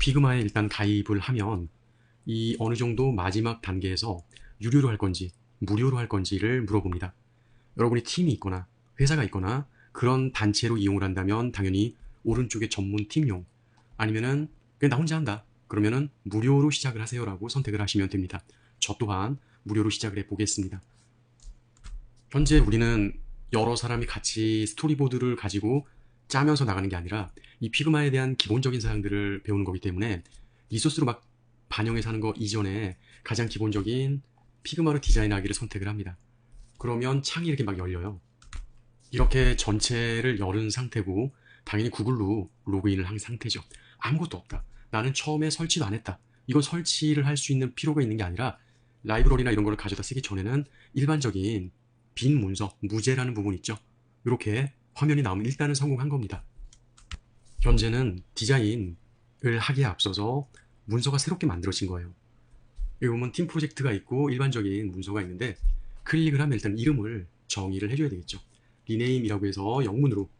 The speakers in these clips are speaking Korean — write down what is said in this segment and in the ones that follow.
피그마에 일단 가입을 하면 이 어느 정도 마지막 단계에서 유료로 할 건지 무료로 할 건지를 물어봅니다. 여러분이 팀이 있거나 회사가 있거나 그런 단체로 이용을 한다면 당연히 오른쪽에 전문 팀용, 아니면은 그냥 나 혼자 한다 그러면은 무료로 시작을 하세요라고 선택을 하시면 됩니다. 저 또한 무료로 시작을 해보겠습니다. 현재 우리는 여러 사람이 같이 스토리보드를 가지고 짜면서 나가는 게 아니라 이 피그마에 대한 기본적인 사항들을 배우는 거기 때문에 리소스로 막 반영해서 하는 거 이전에 가장 기본적인 피그마로 디자인하기를 선택을 합니다. 그러면 창이 이렇게 막 열려요. 이렇게 전체를 열은 상태고 당연히 구글로 로그인을 한 상태죠. 아무것도 없다. 나는 처음에 설치도 안 했다. 이건 설치를 할 수 있는 필요가 있는 게 아니라 라이브러리나 이런 거를 가져다 쓰기 전에는 일반적인 빈 문서, 무제라는 부분 있죠. 이렇게 화면이 나오면 일단은 성공한 겁니다. 현재는 디자인을 하기에 앞서서 문서가 새롭게 만들어진 거예요. 여기 보면 팀 프로젝트가 있고 일반적인 문서가 있는데 클릭을 하면 일단 이름을 정의를 해줘야 되겠죠. 리네임이라고 해서 영문으로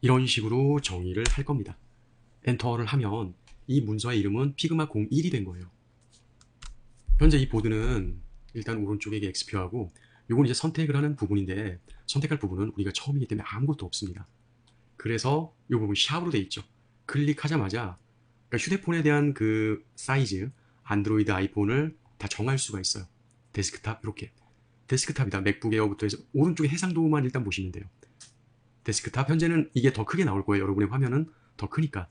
이런 식으로 정의를 할 겁니다. 엔터를 하면 이 문서의 이름은 피그마 01이 된 거예요. 현재 이 보드는 일단 오른쪽에 XP하고 요건 이제 선택을 하는 부분인데 선택할 부분은 우리가 처음이기 때문에 아무것도 없습니다. 그래서 이 부분 샵으로 돼 있죠. 클릭하자마자 그러니까 휴대폰에 대한 그 사이즈, 안드로이드, 아이폰을 다 정할 수가 있어요. 데스크탑 이렇게. 데스크탑이다. 맥북 에어부터 해서 오른쪽에 해상도만 일단 보시면 돼요. 데스크탑 현재는 이게 더 크게 나올 거예요. 여러분의 화면은 더 크니까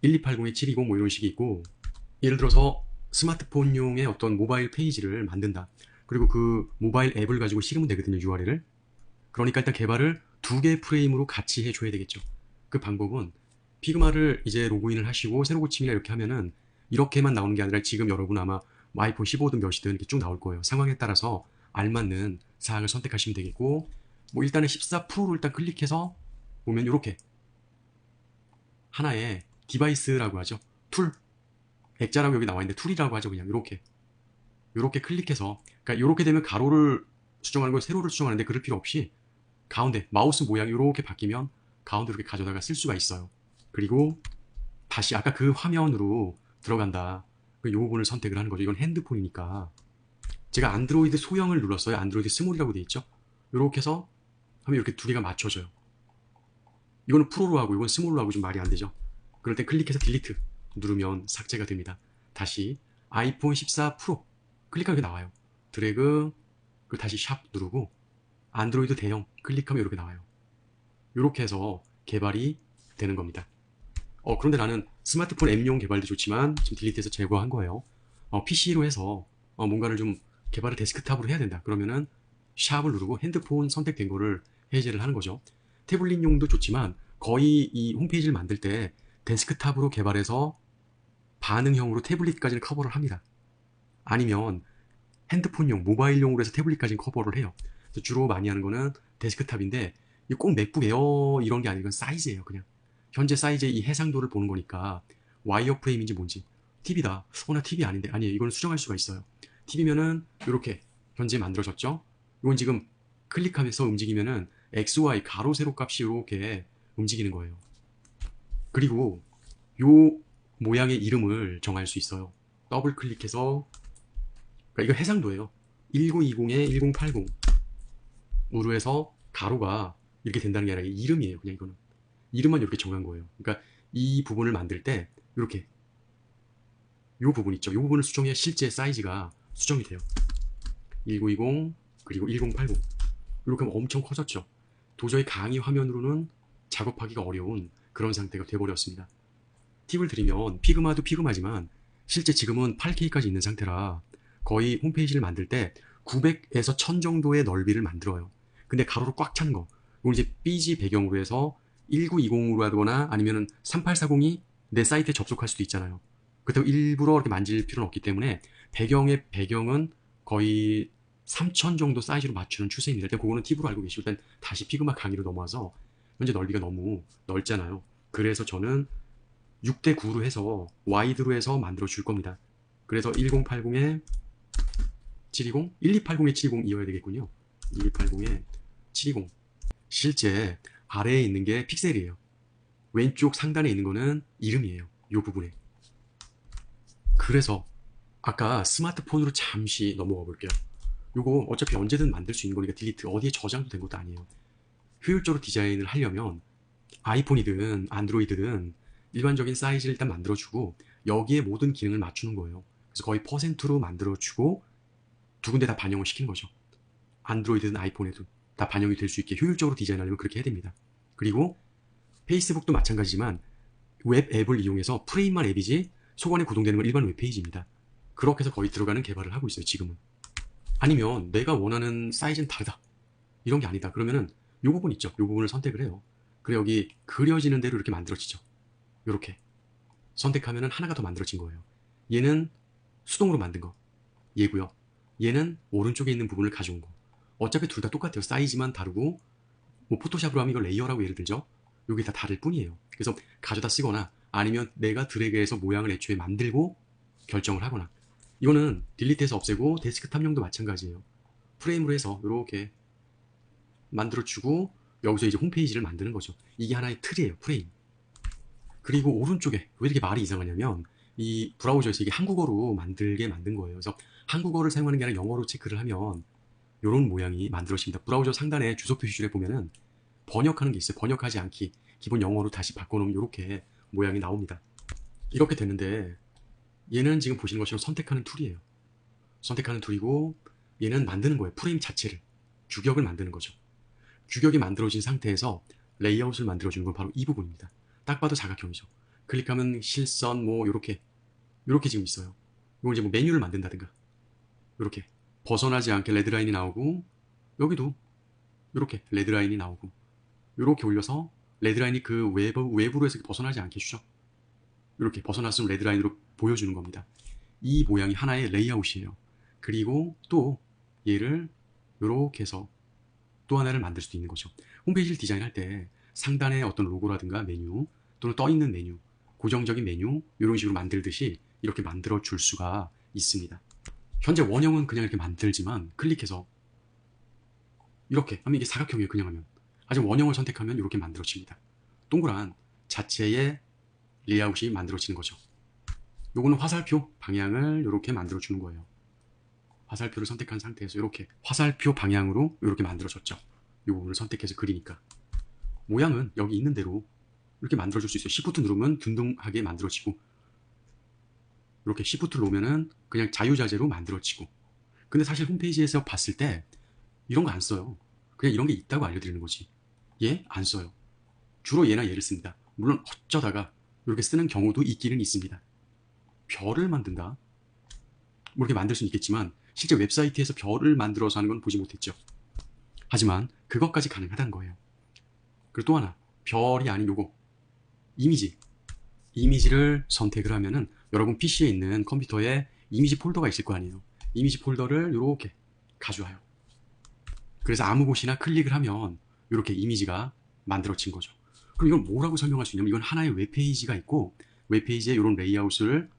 1280에 720 뭐 이런 식이 있고, 예를 들어서 스마트폰용의 어떤 모바일 페이지를 만든다. 그리고 그 모바일 앱을 가지고 실으면 되거든요. URL을. 그러니까 일단 개발을 두 개의 프레임으로 같이 해줘야 되겠죠. 그 방법은 피그마를 이제 로그인을 하시고 새로 고침이나 이렇게 하면은 이렇게만 나오는 게 아니라 지금 여러분 아마 아이폰 15든 몇이든 이렇게 쭉 나올 거예요. 상황에 따라서 알맞는 사항을 선택하시면 되겠고, 뭐 일단은 14 프로를 일단 클릭해서 보면 이렇게 하나의 디바이스라고 하죠. 툴. 액자라고 여기 나와 있는데 툴이라고 하죠. 그냥 이렇게 클릭해서, 그러니까 이렇게 되면 가로를 수정하는 거 세로를 수정하는데 그럴 필요 없이 가운데 마우스 모양이 이렇게 바뀌면 가운데 이렇게 가져다가 쓸 수가 있어요. 그리고 다시 아까 그 화면으로 들어간다. 이 부분을 선택을 하는 거죠. 이건 핸드폰이니까. 제가 안드로이드 소형을 눌렀어요. 안드로이드 스몰이라고 되어 있죠. 이렇게 해서 하면 이렇게 두 개가 맞춰져요. 이거는 프로로 하고 이건 스몰로 하고 좀 말이 안 되죠. 그럴 때 클릭해서 딜리트 누르면 삭제가 됩니다. 다시 아이폰 14 프로 클릭하면 나와요. 드래그, 그리고 다시 샵 누르고 안드로이드 대형 클릭하면 이렇게 나와요. 이렇게 해서 개발이 되는 겁니다. 그런데 나는 스마트폰 앱용 개발도 좋지만 지금 딜리트해서 제거한 거예요. PC로 해서 뭔가를 좀 개발을 데스크탑으로 해야 된다. 그러면은 샵을 누르고 핸드폰 선택된 거를 해제를 하는 거죠. 태블릿용도 좋지만 거의 이 홈페이지를 만들 때 데스크탑으로 개발해서 반응형으로 태블릿까지는 커버를 합니다. 아니면 핸드폰용, 모바일용으로 해서 태블릿까지는 커버를 해요. 주로 많이 하는 거는 데스크탑인데 꼭 맥북 에어 이런 게 아니고 사이즈예요. 그냥 현재 사이즈의 이 해상도를 보는 거니까 와이어 프레임인지 뭔지. TV다. 나 TV 아닌데. 아니에요. 이건 수정할 수가 있어요. TV면은 이렇게 현재 만들어졌죠. 이건 지금 클릭하면서 움직이면은 XY 가로 세로 값이 이렇게 움직이는 거예요. 그리고 요 모양의 이름을 정할 수 있어요. 더블 클릭해서, 그러니까 이거 해상도예요. 1920에 1080 우르에서 가로가 이렇게 된다는 게 아니라 이름이에요. 그냥 이거는 이름만 이렇게 정한 거예요. 그러니까 이 부분을 만들 때 이렇게 이 부분 있죠. 이 부분을 수정해야 실제 사이즈가 수정이 돼요. 1920 그리고 1080 이렇게 하면 엄청 커졌죠. 도저히 강의 화면으로는 작업하기가 어려운 그런 상태가 돼버렸습니다. 팁을 드리면 피그마도 피그마지만 실제 지금은 8K까지 있는 상태라 거의 홈페이지를 만들 때 900에서 1000 정도의 넓이를 만들어요. 근데 가로로 꽉 찬 거, 이걸 이제 BG 배경으로 해서 1920으로 하거나 아니면 3840이 내 사이트에 접속할 수도 있잖아요. 그렇다고 일부러 이렇게 만질 필요는 없기 때문에 배경의 배경은 거의 3000 정도 사이즈로 맞추는 추세입니다. 일단 그거는 팁으로 알고 계시고, 일단 다시 피그마 강의로 넘어와서 현재 넓이가 너무 넓잖아요. 그래서 저는 6대 9로 해서 와이드로 해서 만들어 줄 겁니다. 그래서 1080에 720, 1280에 720 이어야 되겠군요. 1280에 720. 실제 아래에 있는 게 픽셀이에요. 왼쪽 상단에 있는 거는 이름이에요. 요 부분에. 그래서 아까 스마트폰으로 잠시 넘어가 볼게요. 요거 어차피 언제든 만들 수 있는 거니까 딜리트 어디에 저장도 된 것도 아니에요. 효율적으로 디자인을 하려면 아이폰이든 안드로이드든 일반적인 사이즈를 일단 만들어주고 여기에 모든 기능을 맞추는 거예요. 그래서 거의 퍼센트로 만들어주고 두 군데 다 반영을 시키는 거죠. 안드로이드든 아이폰에도 다 반영이 될 수 있게 효율적으로 디자인하려면 그렇게 해야 됩니다. 그리고 페이스북도 마찬가지지만 웹 앱을 이용해서 프레임만 앱이지 속 안에 구동되는 건 일반 웹페이지입니다. 그렇게 해서 거의 들어가는 개발을 하고 있어요, 지금은. 아니면 내가 원하는 사이즈는 다르다. 이런 게 아니다. 그러면은 요 부분 있죠. 요 부분을 선택을 해요. 그래 여기 그려지는 대로 이렇게 만들어지죠. 요렇게. 선택하면은 하나가 더 만들어진 거예요. 얘는 수동으로 만든 거. 얘고요. 얘는 오른쪽에 있는 부분을 가져온 거. 어차피 둘 다 똑같아요. 사이즈만 다르고 뭐 포토샵으로 하면 이걸 레이어라고 예를 들죠. 여기 다 다를 뿐이에요. 그래서 가져다 쓰거나 아니면 내가 드래그해서 모양을 애초에 만들고 결정을 하거나 이거는 딜리트해서 없애고 데스크탑용도 마찬가지예요. 프레임으로 해서 이렇게 만들어주고 여기서 이제 홈페이지를 만드는 거죠. 이게 하나의 틀이에요. 프레임. 그리고 오른쪽에 왜 이렇게 말이 이상하냐면 이 브라우저에서 이게 한국어로 만들게 만든 거예요. 그래서 한국어를 사용하는 게 아니라 영어로 체크를 하면 이런 모양이 만들어집니다. 브라우저 상단에 주소 표시줄에 보면은 번역하는 게 있어요. 번역하지 않기. 기본 영어로 다시 바꿔놓으면 이렇게 모양이 나옵니다. 이렇게 되는데 얘는 지금 보시는 것처럼 선택하는 툴이에요. 선택하는 툴이고 얘는 만드는 거예요. 프레임 자체를. 규격을 만드는 거죠. 규격이 만들어진 상태에서 레이아웃을 만들어주는 건 바로 이 부분입니다. 딱 봐도 사각형이죠. 클릭하면 실선 뭐 요렇게 지금 있어요. 이걸 이제 뭐 메뉴를 만든다든가 요렇게 벗어나지 않게 레드라인이 나오고 여기도 요렇게 레드라인이 나오고 요렇게 올려서 레드라인이 그 외부로 해서 벗어나지 않게 해주죠. 이렇게 벗어났으면 레드라인으로 보여주는 겁니다. 이 모양이 하나의 레이아웃이에요. 그리고 또 얘를 이렇게 해서 또 하나를 만들 수도 있는 거죠. 홈페이지를 디자인할 때 상단에 어떤 로고라든가 메뉴 또는 떠있는 메뉴, 고정적인 메뉴 이런 식으로 만들듯이 이렇게 만들어 줄 수가 있습니다. 현재 원형은 그냥 이렇게 만들지만 클릭해서 이렇게 하면 이게 사각형이에요. 그냥 하면. 하지만 원형을 선택하면 이렇게 만들어집니다. 동그란 자체의 레이아웃이 만들어지는 거죠. 요거는 화살표 방향을 이렇게 만들어 주는 거예요. 화살표를 선택한 상태에서 이렇게 화살표 방향으로 이렇게 만들어졌죠. 이 부분을 선택해서 그리니까 모양은 여기 있는 대로 이렇게 만들어줄 수 있어요. Shift 누르면 균등하게 만들어지고 이렇게 Shift를 놓으면은 그냥 자유자재로 만들어지고 근데 사실 홈페이지에서 봤을 때 이런 거 안 써요. 그냥 이런 게 있다고 알려드리는 거지. 얘 안 써요. 주로 얘나 얘를 씁니다. 물론 어쩌다가 이렇게 쓰는 경우도 있기는 있습니다. 별을 만든다? 뭐 이렇게 만들 수는 있겠지만 실제 웹사이트에서 별을 만들어서 하는 건 보지 못했죠. 하지만 그것까지 가능하다는 거예요. 그리고 또 하나 별이 아닌 요거 이미지를 선택을 하면은 여러분 PC에 있는 컴퓨터에 이미지 폴더가 있을 거 아니에요. 이미지 폴더를 이렇게 가져와요. 그래서 아무 곳이나 클릭을 하면 이렇게 이미지가 만들어진 거죠. 그럼 이건 뭐라고 설명할 수 있냐면 이건 하나의 웹페이지가 있고 웹페이지에 이런 레이아웃을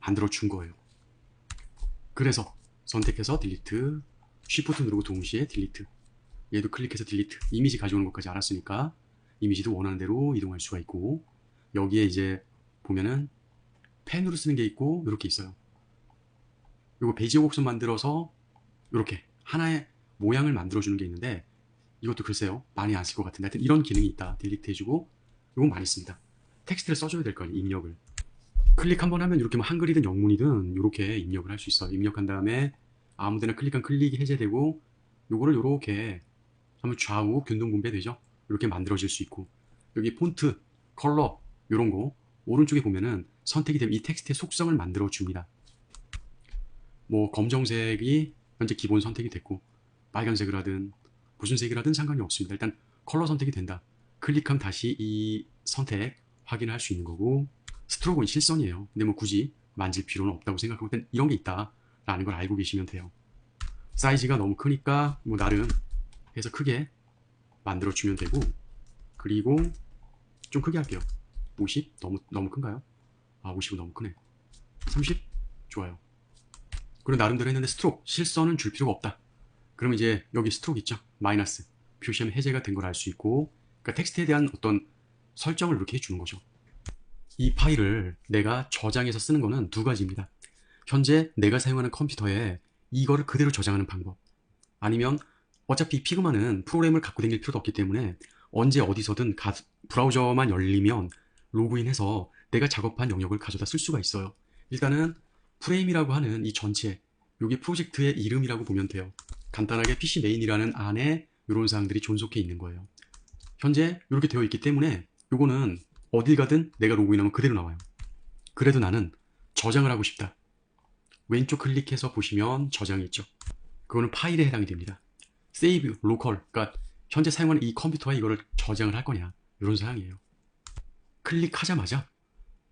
만들어 준 거예요. 그래서 선택해서 딜리트, 쉬프트 누르고 동시에 딜리트. 얘도 클릭해서 딜리트. 이미지 가져오는 것까지 알았으니까 이미지도 원하는 대로 이동할 수가 있고 여기에 이제 보면은 펜으로 쓰는 게 있고 이렇게 있어요. 이거 베이지 곡선 만들어서 이렇게 하나의 모양을 만들어주는 게 있는데 이것도 글쎄요 많이 안 쓸 것 같은데 하여튼 이런 기능이 있다. 딜리트 해주고 이건 많이 씁니다. 텍스트를 써줘야 될 거 아니에요. 입력을. 클릭 한번 하면 이렇게 뭐 한글이든 영문이든 이렇게 입력을 할 수 있어요. 입력한 다음에 아무데나 클릭한 클릭이 해제되고 요거를 요렇게 하면 좌우 균등 분배되죠. 이렇게 만들어질 수 있고 여기 폰트, 컬러 이런 거 오른쪽에 보면은 선택이 되면 이 텍스트의 속성을 만들어 줍니다. 뭐 검정색이 현재 기본 선택이 됐고 빨간색을 하든 무슨 색을 하든 상관이 없습니다. 일단 컬러 선택이 된다. 클릭하면 다시 이 선택 확인할 수 있는 거고 스트로크는 실선이에요. 근데 뭐 굳이 만질 필요는 없다고 생각하고 일단 이런 게 있다라는 걸 알고 계시면 돼요. 사이즈가 너무 크니까 뭐 나름 해서 크게 만들어주면 되고 그리고 좀 크게 할게요. 50? 너무 큰가요? 아 50은 너무 크네. 30? 좋아요. 그리고 나름대로 했는데 스트로크 실선은 줄 필요가 없다. 그러면 이제 여기 스트로크 있죠? 마이너스 표시하면 해제가 된 걸 알 수 있고 그러니까 텍스트에 대한 어떤 설정을 이렇게 해주는 거죠. 이 파일을 내가 저장해서 쓰는 거는 두 가지입니다. 현재 내가 사용하는 컴퓨터에 이거를 그대로 저장하는 방법. 아니면 어차피 피그마는 프로그램을 갖고 다닐 필요도 없기 때문에 언제 어디서든 브라우저만 열리면 로그인해서 내가 작업한 영역을 가져다 쓸 수가 있어요. 일단은 프레임이라고 하는 이 전체, 이게 프로젝트의 이름이라고 보면 돼요. 간단하게 PC 메인이라는 안에 이런 사항들이 존속해 있는 거예요. 현재 이렇게 되어 있기 때문에 이거는 어딜 가든 내가 로그인하면 그대로 나와요. 그래도 나는 저장을 하고 싶다. 왼쪽 클릭해서 보시면 저장이 있죠. 그거는 파일에 해당이 됩니다. 세이브, 로컬, 그러니까 현재 사용하는 이 컴퓨터에 이거를 저장을 할 거냐, 이런 사항이에요. 클릭하자마자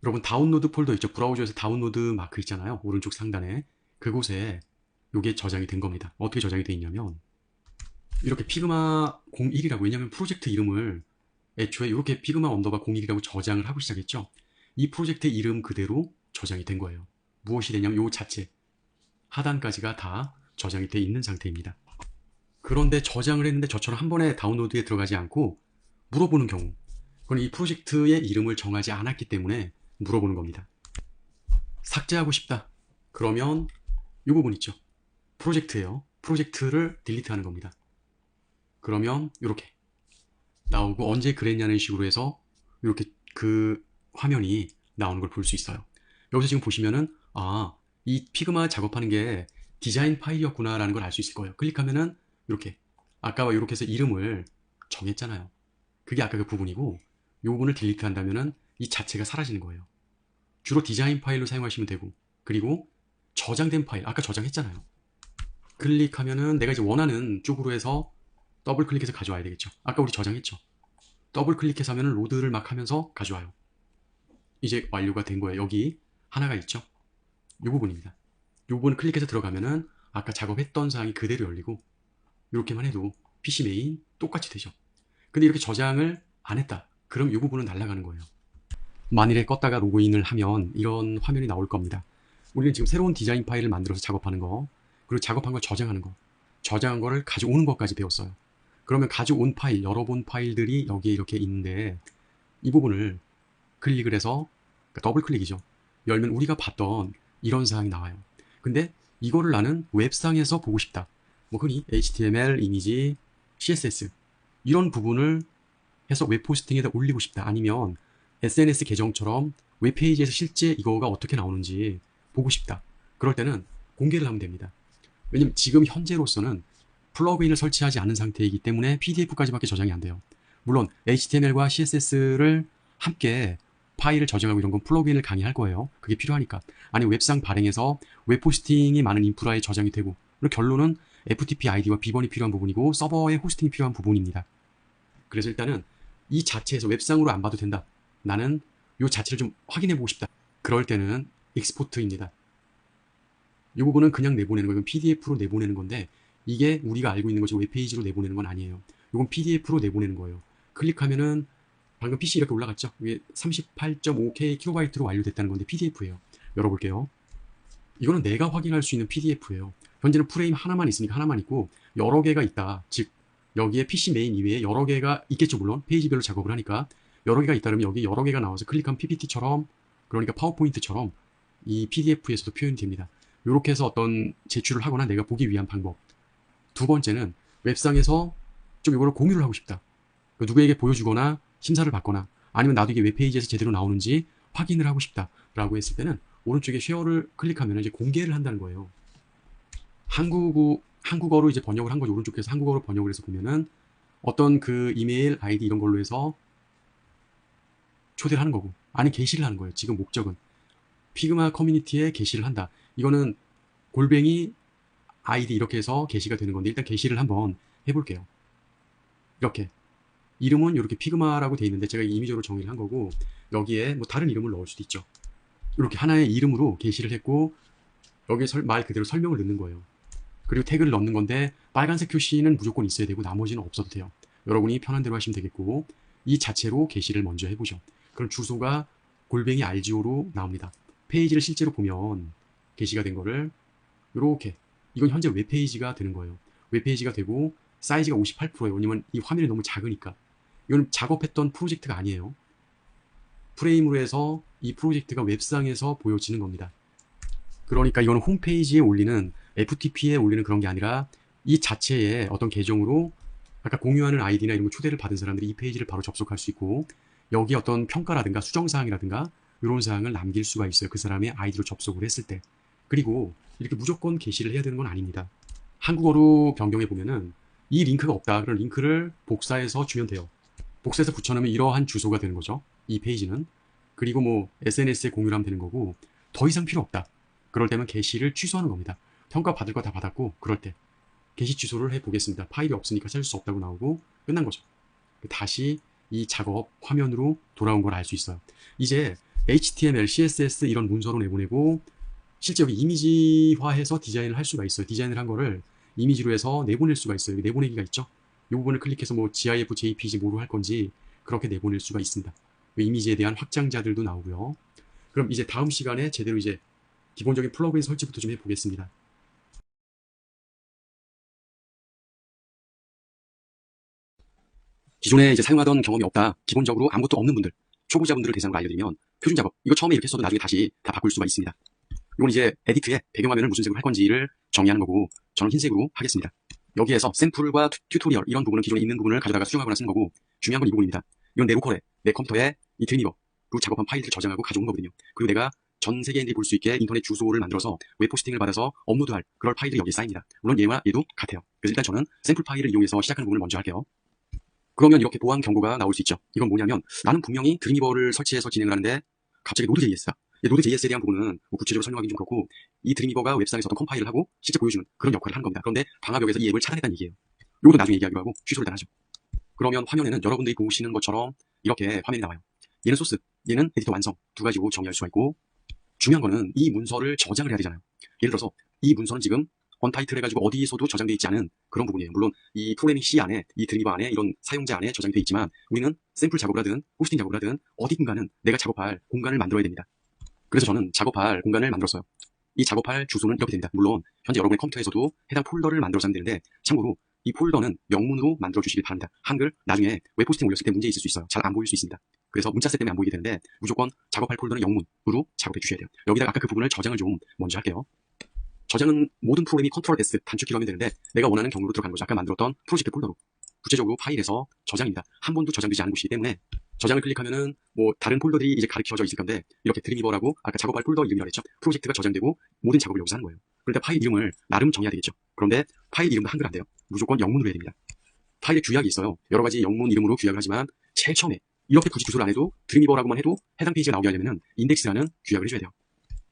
여러분 다운로드 폴더 있죠. 브라우저에서 다운로드 마크 있잖아요. 오른쪽 상단에 그곳에 이게 저장이 된 겁니다. 어떻게 저장이 돼 있냐면 이렇게 피그마 01이라고, 왜냐하면 프로젝트 이름을 애초에 이렇게 피그마 언더바 01이라고 저장을 하고 시작했죠. 이 프로젝트 이름 그대로 저장이 된 거예요. 무엇이 되냐면 이 자체 하단까지가 다 저장이 돼 있는 상태입니다. 그런데 저장을 했는데 저처럼 한 번에 다운로드에 들어가지 않고 물어보는 경우, 그건 이 프로젝트의 이름을 정하지 않았기 때문에 물어보는 겁니다. 삭제하고 싶다. 그러면 이 부분 있죠. 프로젝트예요. 프로젝트를 딜리트하는 겁니다. 그러면 이렇게 나오고, 언제 그랬냐는 식으로 해서 이렇게 그 화면이 나오는 걸 볼 수 있어요. 여기서 지금 보시면은 이 피그마 작업하는 게 디자인 파일이었구나 라는 걸 알 수 있을 거예요. 클릭하면은 이렇게 아까와 이렇게 해서 이름을 정했잖아요. 그게 아까 그 부분이고, 이 부분을 딜리트 한다면은 이 자체가 사라지는 거예요. 주로 디자인 파일로 사용하시면 되고, 그리고 저장된 파일 아까 저장했잖아요. 클릭하면은 내가 이제 원하는 쪽으로 해서 더블 클릭해서 가져와야 되겠죠. 아까 우리 저장했죠. 더블 클릭해서 하면은 로드를 막 하면서 가져와요. 이제 완료가 된 거예요. 여기 하나가 있죠. 이 부분입니다. 이 부분 클릭해서 들어가면은 아까 작업했던 사항이 그대로 열리고, 이렇게만 해도 PC 메인 똑같이 되죠. 근데 이렇게 저장을 안 했다. 그럼 이 부분은 날아가는 거예요. 만일에 껐다가 로그인을 하면 이런 화면이 나올 겁니다. 우리는 지금 새로운 디자인 파일을 만들어서 작업하는 거, 그리고 작업한 걸 저장하는 거, 저장한 거를 가져오는 것까지 배웠어요. 그러면 가져온 파일, 열어본 파일들이 여기에 이렇게 있는데, 이 부분을 클릭을 해서, 그러니까 더블 클릭이죠. 열면 우리가 봤던 이런 사항이 나와요. 근데 이거를 나는 웹상에서 보고 싶다. 뭐 흔히 HTML, 이미지, CSS 이런 부분을 해서 웹포스팅에다 올리고 싶다. 아니면 SNS 계정처럼 웹페이지에서 실제 이거가 어떻게 나오는지 보고 싶다. 그럴 때는 공개를 하면 됩니다. 왜냐면 지금 현재로서는 플러그인을 설치하지 않은 상태이기 때문에 PDF까지밖에 저장이 안 돼요. 물론 HTML과 CSS를 함께 파일을 저장하고 이런 건 플러그인을 강의할 거예요. 그게 필요하니까. 아니 웹상 발행해서 웹포스팅이 많은 인프라에 저장이 되고, 그리고 결론은 FTP 아이디와 비번이 필요한 부분이고 서버에 호스팅이 필요한 부분입니다. 그래서 일단은 이 자체에서 웹상으로 안 봐도 된다. 나는 이 자체를 좀 확인해 보고 싶다. 그럴 때는 익스포트입니다. 이 부분은 그냥 내보내는 거예요. PDF로 내보내는 건데, 이게 우리가 알고 있는 것이 웹페이지로 내보내는 건 아니에요. 이건 PDF로 내보내는 거예요. 클릭하면은 방금 PC 이렇게 올라갔죠? 이게 38.5K 킬로바이트로 완료됐다는 건데 PDF예요. 열어볼게요. 이거는 내가 확인할 수 있는 PDF예요. 현재는 프레임 하나만 있으니까 하나만 있고, 여러 개가 있다. 즉 여기에 PC 메인 이외에 여러 개가 있겠죠. 물론 페이지별로 작업을 하니까 여러 개가 있다 그러면 여기 여러 개가 나와서 클릭하면 PPT처럼, 그러니까 파워포인트처럼 이 PDF에서도 표현이 됩니다. 이렇게 해서 어떤 제출을 하거나 내가 보기 위한 방법. 두 번째는 웹상에서 좀 이거를 공유를 하고 싶다. 누구에게 보여주거나 심사를 받거나, 아니면 나도 이게 웹페이지에서 제대로 나오는지 확인을 하고 싶다라고 했을 때는 오른쪽에 쉐어를 클릭하면 이제 공개를 한다는 거예요. 한국어로 이제 번역을 한 거죠. 오른쪽에서 한국어로 번역을 해서 보면은 어떤 그 이메일 아이디 이런 걸로 해서 초대를 하는 거고, 아니 게시를 하는 거예요. 지금 목적은 피그마 커뮤니티에 게시를 한다. 이거는 골뱅이 아이디 이렇게 해서 게시가 되는 건데, 일단 게시를 한번 해볼게요. 이렇게 이름은 이렇게 피그마라고 돼 있는데 제가 임의적으로 정의를 한 거고, 여기에 뭐 다른 이름을 넣을 수도 있죠. 이렇게 하나의 이름으로 게시를 했고, 여기에 말 그대로 설명을 넣는 거예요. 그리고 태그를 넣는 건데 빨간색 표시는 무조건 있어야 되고 나머지는 없어도 돼요. 여러분이 편한 대로 하시면 되겠고, 이 자체로 게시를 먼저 해보죠. 그럼 주소가 골뱅이 RGO로 나옵니다. 페이지를 실제로 보면 게시가 된 거를 이렇게, 이건 현재 웹페이지가 되는 거예요. 웹페이지가 되고 사이즈가 58%예요. 왜냐면 이 화면이 너무 작으니까. 이건 작업했던 프로젝트가 아니에요. 프레임으로 해서 이 프로젝트가 웹상에서 보여지는 겁니다. 그러니까 이거는 홈페이지에 올리는 FTP에 올리는 그런 게 아니라 이 자체의 어떤 계정으로 아까 공유하는 아이디나 이런 거 초대를 받은 사람들이 이 페이지를 바로 접속할 수 있고 여기 어떤 평가라든가 수정사항이라든가 이런 사항을 남길 수가 있어요. 그 사람의 아이디로 접속을 했을 때. 그리고 이렇게 무조건 게시를 해야 되는 건 아닙니다. 한국어로 변경해 보면은 이 링크가 없다. 그런 링크를 복사해서 주면 돼요. 복사해서 붙여넣으면 이러한 주소가 되는 거죠. 이 페이지는. 그리고 뭐 SNS에 공유를 하면 되는 거고 더 이상 필요 없다. 그럴 때면 게시를 취소하는 겁니다. 평가 받을 거 다 받았고 그럴 때 게시 취소를 해보겠습니다. 파일이 없으니까 찾을 수 없다고 나오고 끝난 거죠. 다시 이 작업 화면으로 돌아온 걸 알 수 있어요. 이제 HTML, CSS 이런 문서로 내보내고 실제 여기 이미지화해서 디자인을 할 수가 있어요. 디자인을 한 거를 이미지로 해서 내보낼 수가 있어요. 여기 내보내기가 있죠. 이 부분을 클릭해서 뭐 GIF, JPG 뭐로 할 건지 그렇게 내보낼 수가 있습니다. 이미지에 대한 확장자들도 나오고요. 그럼 이제 다음 시간에 제대로 이제 기본적인 플러그인 설치부터 좀 해보겠습니다. 기존에 이제 사용하던 경험이 없다, 기본적으로 아무것도 없는 분들, 초보자분들을 대상으로 알려드리면 표준 작업, 이거 처음에 이렇게 써도 나중에 다시 다 바꿀 수가 있습니다. 이건 이제 에디트에 배경화면을 무슨 색으로 할 건지를 정의하는 거고 저는 흰색으로 하겠습니다. 여기에서 샘플과 튜토리얼 이런 부분은 기존에 있는 부분을 가져다가 수정하거나 쓰는 거고 중요한 건 이 부분입니다. 이건 내 로컬에, 내 컴퓨터에 이 드림위버로 작업한 파일들을 저장하고 가져온 거거든요. 그리고 내가 전 세계인들이 볼 수 있게 인터넷 주소를 만들어서 웹 호스팅을 받아서 업로드할 그럴 파일들이 여기에 쌓입니다. 물론 얘와 얘도 같아요. 그래서 일단 저는 샘플 파일을 이용해서 시작하는 부분을 먼저 할게요. 그러면 이렇게 보안 경고가 나올 수 있죠. 이건 뭐냐면 나는 분명히 드림위버를 설치해서 진행을 하는데 갑자기 노드.js가 노드.js에 대한 부분은 뭐 구체적으로 설명하기 좀 그렇고 이 드림위버가 웹상에서 어떤 컴파일을 하고 실제 보여주는 그런 역할을 하는 겁니다. 그런데 방화벽에서 이 앱을 차단했다는 얘기예요. 이것도 나중에 얘기하기로 하고 취소를 일단 하죠. 그러면 화면에는 여러분들이 보시는 것처럼 이렇게 화면이 나와요. 얘는 소스, 얘는 에디터 완성 두 가지로 정의할 수가 있고 중요한 거는 이 문서를 저장을 해야 되잖아요. 예를 들어서 이 문서는 지금 언타이틀 해가지고 어디서도 저장되어 있지 않은 그런 부분이에요. 물론 이 프로그래밍 C 안에, 이 드림위버 안에, 이런 사용자 안에 저장이 되어 있지만 우리는 샘플 작업을 하든 호스팅 작업을 하든 어디든가는 내가 작업할 공간을 만들어야 됩니다. 그래서 저는 작업할 공간을 만들었어요. 이 작업할 주소는 이렇게 됩니다. 물론 현재 여러분의 컴퓨터에서도 해당 폴더를 만들어서 하면 되는데 참고로 이 폴더는 영문으로 만들어 주시길 바랍니다. 한글 나중에 웹 호스팅 올렸을 때 문제 있을 수 있어요. 잘 안 보일 수 있습니다. 그래서 문자세 때문에 안 보이게 되는데 무조건 작업할 폴더는 영문으로 작업해 주셔야 돼요. 여기다가 아까 그 부분을 저장을 좀 먼저 할게요. 저장은 모든 프로그램이 컨트롤 S 단축키로 하면 되는데 내가 원하는 경로로 들어가는 거죠. 아까 만들었던 프로젝트 폴더로 구체적으로 파일에서 저장입니다. 한 번도 저장되지 않은 곳이기 때문에 저장을 클릭하면은 뭐 다른 폴더들이 이제 가르쳐져 있을 건데 이렇게 드림위버라고 아까 작업할 폴더 이름이라고 했죠. 프로젝트가 저장되고 모든 작업을 여기서 하는 거예요. 그런데 파일 이름을 나름 정해야 되겠죠. 그런데 파일 이름도 한글 안 돼요. 무조건 영문으로 해야 됩니다. 파일에 규약이 있어요. 여러 가지 영문 이름으로 규약을 하지만 제일 처음에 이렇게 굳이 주소를 안 해도 드림위버라고만 해도 해당 페이지가 나오게 하려면은 인덱스라는 규약을 해줘야 돼요.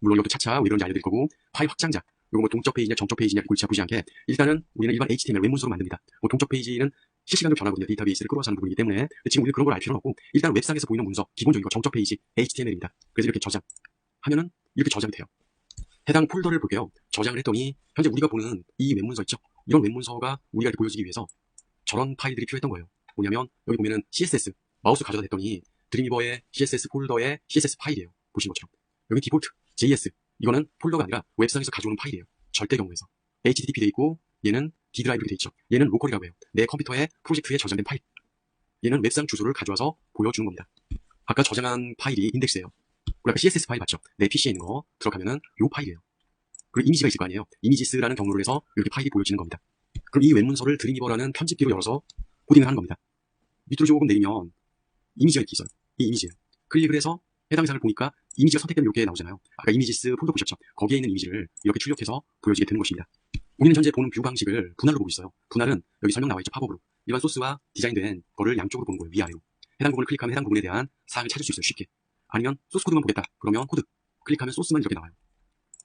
물론 이것도 차차 뭐 이런지 알려드릴 거고 파일 확장자 이거 뭐 동적 페이지냐 정적 페이지냐 골치 아프지 않게 일단은 우리는 일반 HTML 웹문서로 만듭니다. 뭐 동적 페이지는 실시간으로 변하거든요. 데이터베이스를 끌어와서 하는 부분이기 때문에 지금 우리는 그런 걸 알 필요는 없고 일단 웹상에서 보이는 문서 기본적인 거 정적 페이지 HTML입니다. 그래서 이렇게 저장하면은 이렇게 저장이 돼요. 해당 폴더를 볼게요. 저장을 했더니 현재 우리가 보는 이 웹문서 있죠. 이런 웹문서가 우리가 이렇게 보여지기 위해서 저런 파일들이 필요했던 거예요. 뭐냐면 여기 보면은 CSS 마우스 가져다 댔더니 드림위버의 CSS 폴더의 CSS 파일이에요. 보신 것처럼 여기 디폴트 JS 이거는 폴더가 아니라 웹상에서 가져오는 파일이에요. 절대 경우에서 HTTP 돼 있고 얘는 D 드라이브로 돼 있죠. 얘는 로컬이라고 해요. 내 컴퓨터의 프로젝트에 저장된 파일. 얘는 웹상 주소를 가져와서 보여주는 겁니다. 아까 저장한 파일이 인덱스예요. 그리고 아까 CSS 파일 봤죠? 내 PC에 있는 거 들어가면은 요 파일이에요. 그리고 이미지가 있을 거 아니에요. 이미지스라는 경로를 해서 이렇게 파일이 보여지는 겁니다. 그럼 이 웹문서를 드림위버라는 편집기로 열어서 코딩을 하는 겁니다. 밑으로 조금 내리면 이미지가 이렇게 있어요. 이 이미지예요. 클릭을 해서 해당 사항을 보니까 이미지가 선택되면 이렇게 나오잖아요. 아까 이미지스 폴더 보셨죠? 거기에 있는 이미지를 이렇게 출력해서 보여지게 되는 것입니다. 우리는 현재 보는 뷰 방식을 분할로 보고 있어요. 분할은 여기 설명 나와 있죠. 팝업으로. 일반 소스와 디자인된 거를 양쪽으로 보는 거예요. 위아래로. 해당 부분을 클릭하면 해당 부분에 대한 사항을 찾을 수 있어요. 쉽게. 아니면 소스 코드만 보겠다. 그러면 코드. 클릭하면 소스만 이렇게 나와요.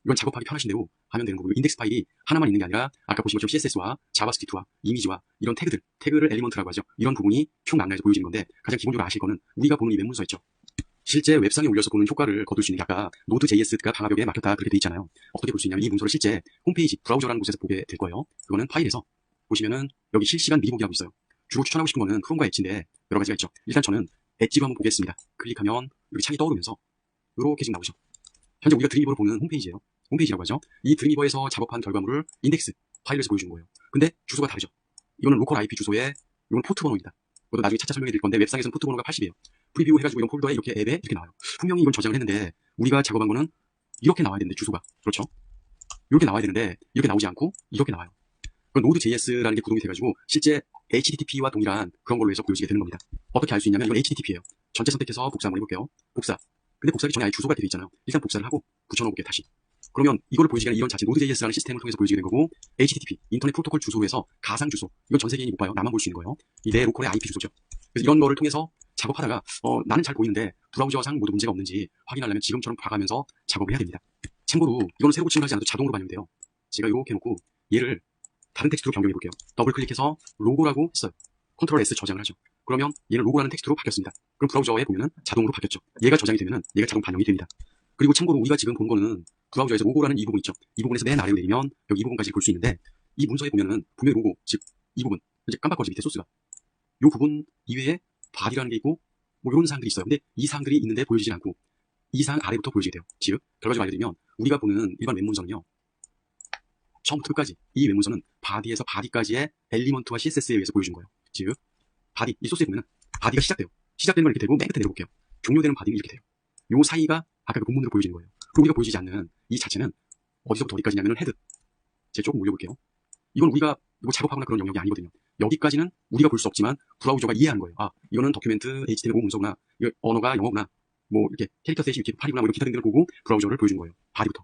이건 작업하기 편하신 대로 하면 되는 거고요. 인덱스 파일이 하나만 있는 게 아니라 아까 보신 것처럼 CSS와 자바스크립트와 이미지와 이런 태그를 엘리먼트라고 하죠. 이런 부분이 총망라해서 보여지는 건데 가장 기본적으로 아실 거는 우리가 보는 이 웹문서 있죠. 실제 웹상에 올려서 보는 효과를 거둘 수 있는 게 아까 노드.js가 방화벽에 막혔다 그렇게 돼 있잖아요. 어떻게 볼 수 있냐면 이 문서를 실제 홈페이지 브라우저라는 곳에서 보게 될 거예요. 그거는 파일에서 보시면은 여기 실시간 미리 보기라고 있어요. 주로 추천하고 싶은 거는 크롬과 엣지인데 여러 가지가 있죠. 일단 저는 엣지로 한번 보겠습니다. 클릭하면 여기 창이 떠오르면서 이렇게 지금 나오죠. 현재 우리가 드림위버를 보는 홈페이지예요. 홈페이지라고 하죠. 이 드림위버에서 작업한 결과물을 인덱스 파일에서 보여주는 거예요. 근데 주소가 다르죠. 이거는 로컬 IP 주소에 이건 포트 번호입니다. 이것도 나중에 차차 설명해 드릴 건데 웹상에서는 포트 번호가 80이에요. 프리뷰 해가지고 이런 폴더에 이렇게 앱에 이렇게 나와요. 분명히 이건 저장을 했는데 우리가 작업한 거는 이렇게 나와야 되는데 주소가 그렇죠? 이렇게 나와야 되는데 이렇게 나오지 않고 이렇게 나와요. 그건 Node.js라는 게 구동이 돼가지고 실제 HTTP와 동일한 그런 걸로 해서 보여지게 되는 겁니다. 어떻게 알 수 있냐면 이건 HTTP예요. 전체 선택해서 복사 한번 해볼게요. 복사. 근데 복사하기 전에 아예 주소가 되어 있잖아요. 일단 복사를 하고 붙여놓을게요. 다시. 그러면 이거를 보여지게 하는 이런 자체 Node.js라는 시스템을 통해서 보여지게 된 거고 HTTP 인터넷 프로토콜 주소에서 가상 주소 이건 전 세계인이 못 봐요. 나만 볼 수 있는 거예요. 이 내 로컬의 IP 주소죠. 그래서 이런 거를 통해서 작업하다가 나는 잘 보이는데 브라우저상 모두 문제가 없는지 확인하려면 지금처럼 봐가면서 작업을 해야 됩니다. 참고로 이거는 새로 고침을 하지 않아도 자동으로 반영돼요. 제가 이렇게 해놓고 얘를 다른 텍스트로 변경해 볼게요. 더블 클릭해서 로고라고 했어요. 컨트롤 S 저장을 하죠. 그러면 얘는 로고라는 텍스트로 바뀌었습니다. 그럼 브라우저에 보면은 자동으로 바뀌었죠. 얘가 저장이 되면은 얘가 자동 반영이 됩니다. 그리고 참고로 우리가 지금 본 거는 브라우저에서 로고라는 이 부분 있죠. 이 부분에서 맨 아래로 내리면 여기 이 부분까지 볼 수 있는데 이 문서에 보면은 분명히 로고, 즉 이 부분, 이제 깜빡거리지 밑에 소스가 이 부분 이외에 body라는 게 있고 뭐 이런 사항들이 있어요. 근데 이 사항들이 있는데 보여지진 않고 이 사항 아래부터 보여지게 돼요. 즉 결과적으로 알려드리면 우리가 보는 일반 웹문서는요. 처음부터 끝까지 이 웹문서는 body에서 body까지의 엘리먼트와 CSS에 의해서 보여준 거예요. 즉 body, 이 소스에 보면은 body가 시작돼요. 시작되는 걸 이렇게 되고 맨 끝에 내려볼게요. 종료되는 body는 이렇게 돼요. 요 사이가 아까 그 본문으로 보여지는 거예요. 그리고 우리가 보여지지 않는 이 자체는 어디서부터 어디까지냐면은 헤드. 제가 조금 올려볼게요. 이건 우리가 이거 작업하거나 그런 영역이 아니거든요. 여기까지는 우리가 볼 수 없지만 브라우저가 이해하는 거예요. 아, 이거는 도큐멘트 HTML5 문서구나. 이거 언어가 영어구나. 뭐 이렇게 캐릭터 셋이 이렇게 8이구나. 뭐 이런 기타 등등을 보고 브라우저를 보여준 거예요. 바디부터.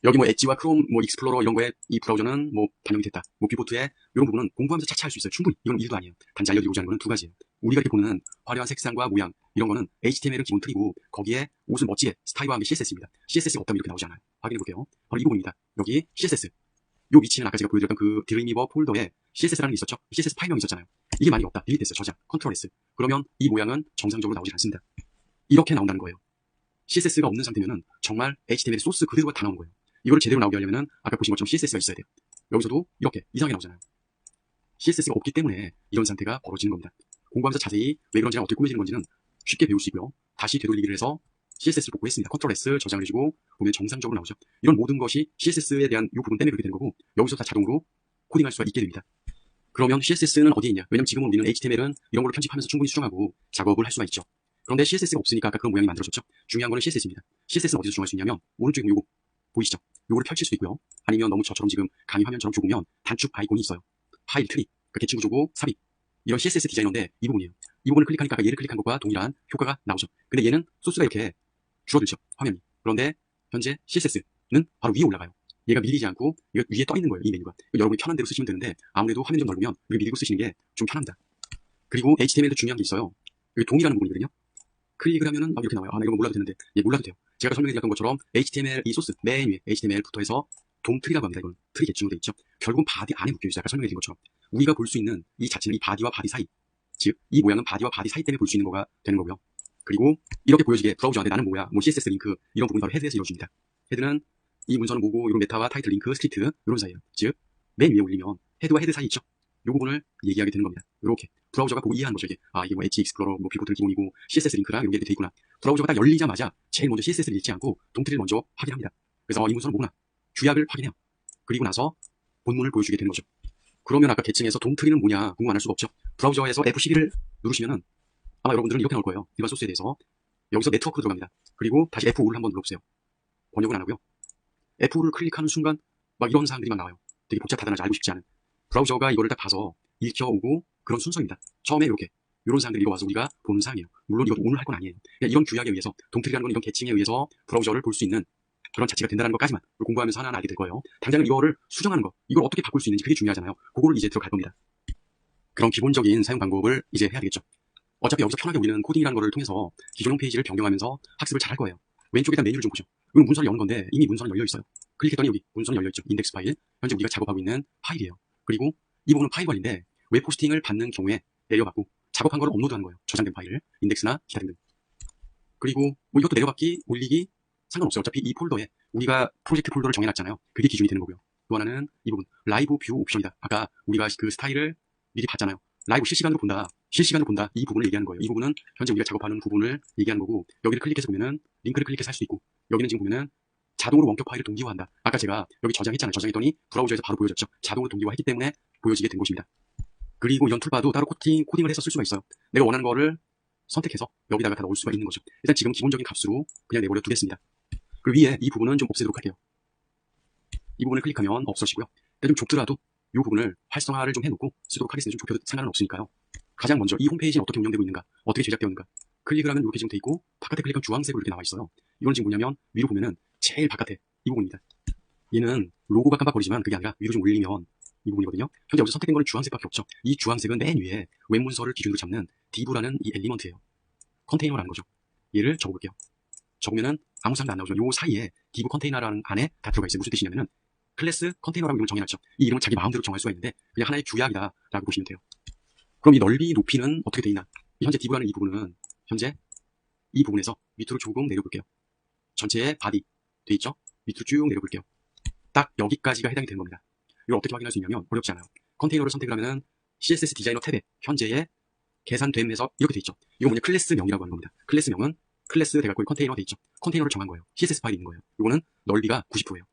여기 뭐 엣지와 크롬, 뭐 익스플로러 이런 거에 이 브라우저는 뭐 반영이 됐다. 뭐 뷰포트에 이런 부분은 공부하면서 차차 할 수 있어요. 충분히. 이건 일도 아니에요. 단지 알려드리고자 하는 거는 두 가지예요. 우리가 이렇게 보는 화려한 색상과 모양 이런 거는 HTML은 기본 틀이고 거기에 옷을 멋지게 스타일화한 게 CSS입니다. CSS가 없다면 이렇게 나오지 않아요. 확인해 볼게요. 바로 이 부분입니다. 여기 CSS. 요 위치는 아까 제가 보여드렸던 그 드림리버 폴더에 CSS라는 게 있었죠? CSS 파일명이 있었잖아요. 이게 만약에 없다. 딜리트했어요. 저장. 컨트롤 S. 그러면 이 모양은 정상적으로 나오지 않습니다. 이렇게 나온다는 거예요. CSS가 없는 상태면은 정말 HTML 소스 그대로가 다 나온 거예요. 이거를 제대로 나오게 하려면은 아까 보신 것처럼 CSS가 있어야 돼요. 여기서도 이렇게 이상하게 나오잖아요. CSS가 없기 때문에 이런 상태가 벌어지는 겁니다. 공부하면서 자세히 왜 그런지랑 어떻게 꾸며지는 건지는 쉽게 배울 수 있고요. 다시 되돌리기를 해서 CSS를 복구했습니다. 컨트롤 S 저장을 해주고 보면 정상적으로 나오죠. 이런 모든 것이 CSS에 대한 이 부분 때문에 그렇게 되는 거고 여기서 다 자동으로 코딩할 수가 있게 됩니다. 그러면 CSS는 어디에 있냐? 왜냐면 지금은 우리는 HTML은 이런 걸로 편집하면서 충분히 수정하고 작업을 할 수가 있죠. 그런데 CSS가 없으니까 아까 그런 모양이 만들어졌죠. 중요한 거는 CSS입니다. CSS는 어디서 수정할 수 있냐면 오른쪽에 요거 보이시죠? 요거를 펼칠 수 있고요. 아니면 너무 저처럼 지금 강의 화면처럼 좁으면 단축 아이콘이 있어요. 파일 트리, 그러니까 계층 구조고 삽입. 이런 CSS 디자이너인데 이 부분이에요. 이 부분을 클릭하니까 아까 얘를 클릭한 것과 동일한 효과가 나오죠. 근데 얘는 소스가 이렇게 줄어들죠. 화면이. 그런데 현재 CSS는 바로 위에 올라가요. 얘가 밀리지 않고 이거 위에 떠 있는 거예요. 이 메뉴가. 여러분이 편한 대로 쓰시면 되는데 아무래도 화면이 좀 넓으면 이거 밀고 쓰시는 게 좀 편합니다. 그리고 HTML도 중요한 게 있어요. 여기 동이라는 부분이거든요. 클릭을 하면은 막 이렇게 나와요. 아, 나 이거 몰라도 되는데. 예, 몰라도 돼요. 제가 아까 설명해드렸던 것처럼 HTML 이 소스 맨 위에 HTML부터 해서 동틀이라고 합니다. 이건 틀이 계층으로 돼 있죠. 결국은 바디 안에 묶여있어요. 아까 설명해드린 것처럼. 우리가 볼 수 있는 이 자체는 이 바디와 바디 사이. 즉, 이 모양은 바디와 바디 사이 때문에 볼 수 있는 거가 되는 거고요. 그리고 이렇게 보여지게 브라우저한테 나는 뭐야, 뭐 CSS 링크 이런 부분이 바로 헤드에서 이루어집니다. 헤드는 이 문서는 뭐고 이런 메타와 타이틀 링크, 스크립트 이런 사이예요. 즉, 맨 위에 올리면 헤드와 헤드 사이 있죠. 이 부분을 얘기하게 되는 겁니다. 이렇게 브라우저가 보고 이해하는 거죠. 이게 이게 뭐 엣지 익스플로러, 뭐 뷰포트 기본이고 CSS 링크랑 이런 게 돼 있구나. 브라우저가 딱 열리자마자 제일 먼저 CSS를 읽지 않고 동틀을 먼저 확인합니다. 그래서 이 문서는 뭐구나. 규약을 확인해요. 그리고 나서 본문을 보여주게 되는 거죠. 그러면 아까 계층에서 동트리는 뭐냐 궁금 안 할 수가 없죠. 브라우저에서 F12를 누르시면은 아마 여러분들은 이렇게 나올 거예요. 일반 소스에 대해서. 여기서 네트워크로 들어갑니다. 그리고 다시 F5를 한번 눌러보세요. 번역은 안 하고요. F5를 클릭하는 순간 막 이런 사항들이 막 나와요. 되게 복잡하다나 알고 싶지 않은. 브라우저가 이거를 딱 봐서 읽혀오고 그런 순서입니다. 처음에 이렇게 이런 사항들이 읽어와서 우리가 보는 사항이에요. 물론 이것도 오늘 할 건 아니에요. 그냥 이런 규약에 의해서 동트리라는 건 이런 계층에 의해서 브라우저를 볼 수 있는 그런 자체가 된다는 것까지만 공부하면서 하나하나 알게 될 거예요. 당장은 이거를 수정하는 거, 이걸 어떻게 바꿀 수 있는지 그게 중요하잖아요. 그거를 이제 들어갈 겁니다. 그런 기본적인 사용 방법을 이제 해야 되겠죠. 어차피 여기서 편하게 우리는 코딩이라는 거를 통해서 기존 홈페이지를 변경하면서 학습을 잘 할 거예요. 왼쪽에다 메뉴를 좀 보죠. 이건 문서를 여는 건데 이미 문서는 열려 있어요. 클릭했더니 여기 문서는 열려 있죠. 인덱스 파일. 현재 우리가 작업하고 있는 파일이에요. 그리고 이 부분은 파일 관리인데 웹 호스팅을 받는 경우에 내려받고 작업한 걸 업로드하는 거예요. 저장된 파일을 인덱스나 기타 등등. 그리고 뭐 이것도 내려받기, 올리기 상관없어요. 어차피 이 폴더에 우리가 프로젝트 폴더를 정해놨잖아요. 그게 기준이 되는 거고요. 또 하나는 이 부분 라이브 뷰 옵션이다. 아까 우리가 그 스타일을 미리 봤잖아요. 라이브 실시간으로 본다. 실시간으로 본다. 이 부분을 얘기하는 거예요. 이 부분은 현재 우리가 작업하는 부분을 얘기하는 거고 여기를 클릭해서 보면은 링크를 클릭해서 할 수 있고 여기는 지금 보면은 자동으로 원격 파일을 동기화한다. 아까 제가 여기 저장했잖아요. 저장했더니 브라우저에서 바로 보여졌죠. 자동으로 동기화했기 때문에 보여지게 된 것입니다. 그리고 이런 툴바도 따로 코딩을 해서 쓸 수가 있어요. 내가 원하는 거를 선택해서 여기다가 다 넣을 수가 있는 거죠. 일단 지금 기본적인 값으로 그냥 내버려 두겠습니다. 그리고 위에 이 부분은 좀 없애도록 할게요. 이 부분을 클릭하면 없어지고요. 일단 좀 좁더라도 이 부분을 활성화를 좀 해놓고 쓰도록 하겠습니다. 좀 좁혀도 상관은 없으니까요. 가장 먼저 이 홈페이지는 어떻게 운영되고 있는가, 어떻게 제작되었는가 클릭을 하면 이렇게 지금 돼 있고, 바깥에 클릭하면 주황색으로 이렇게 나와 있어요. 이건 지금 뭐냐면 위로 보면은 제일 바깥에 이 부분입니다. 얘는 로고가 깜빡거리지만 그게 아니라 위로 좀 올리면 이 부분이거든요. 현재 여기서 선택된 거는 주황색밖에 없죠. 이 주황색은 맨 위에 웹 문서를 기준으로 잡는 div라는 이 엘리먼트예요. 컨테이너라는 거죠. 얘를 적어볼게요. 적으면은 아무 상도 안 나오죠. 요 사이에 div 컨테이너라는 안에 다 들어가 있어요. 무슨 뜻이냐면은 클래스 컨테이너라고 이름을 정해놨죠. 이 이름은 자기 마음대로 정할 수가 있는데 그냥 하나의 규약이다라고 보시면 돼요. 그럼 이 넓이, 높이는 어떻게 돼 있나? 현재 div라는 이 부분은 현재 이 부분에서 밑으로 조금 내려볼게요. 전체의 바디 돼 있죠? 밑으로 쭉 내려볼게요. 딱 여기까지가 해당이 되는 겁니다. 이걸 어떻게 확인할 수 있냐면 어렵지 않아요. 컨테이너를 선택을 하면은 CSS 디자이너 탭에 현재의 계산됨에서 이렇게 돼 있죠. 이거 뭐냐? 클래스명이라고 하는 겁니다. 클래스명은 클래스 대괄호 컨테이너가 돼 있죠. 컨테이너를 정한 거예요. CSS 파일이 있는 거예요. 이거는 넓이가 90%예요.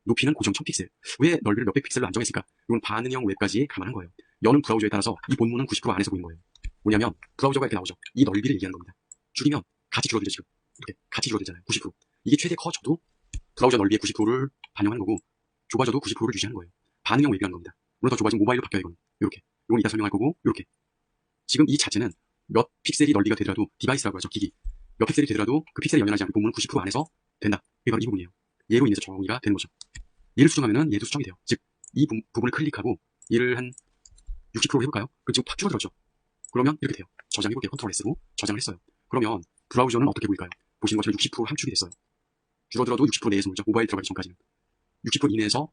높이는 고정 1000픽셀. 왜 넓이를 몇백 픽셀로 안정했을까? 이건 반응형 웹까지 감안한 거예요. 여는 브라우저에 따라서 이 본문은 90% 안에서 보이는 거예요. 뭐냐면 브라우저가 이렇게 나오죠. 이 넓이를 얘기하는 겁니다. 줄이면 같이 줄어들죠. 지금 이렇게 같이 줄어들잖아요. 90%. 이게 최대 커져도 브라우저 넓이의 90%를 반영하는 거고, 좁아져도 90%를 유지하는 거예요. 반응형 웹이라는 겁니다. 물론 더 좁아지면 모바일로 바뀌어요. 이건 이렇게. 이건 이따 설명할 거고, 이렇게. 지금 이 자체는 몇 픽셀이 넓이가 되더라도 디바이스라고 하죠. 기기. 몇 픽셀이 되더라도 그 픽셀이 연연하지 않고 본문은 90% 안에서 된다. 이게 바로 이 부분이에요. 얘로 인해서 정의가 되는 거죠. 얘를 수정하면은 얘도 수정이 돼요. 즉, 이 부분을 클릭하고 얘를 한 60% 해볼까요? 그럼 지금 팍 줄어들었죠. 그러면 이렇게 돼요. 저장해볼게요. 컨트롤 S로 저장을 했어요. 그러면 브라우저는 어떻게 보일까요? 보시는 것처럼 60% 함축이 됐어요. 줄어들어도 60% 내에서 물죠. 모바일 들어가기 전까지는. 60% 이내에서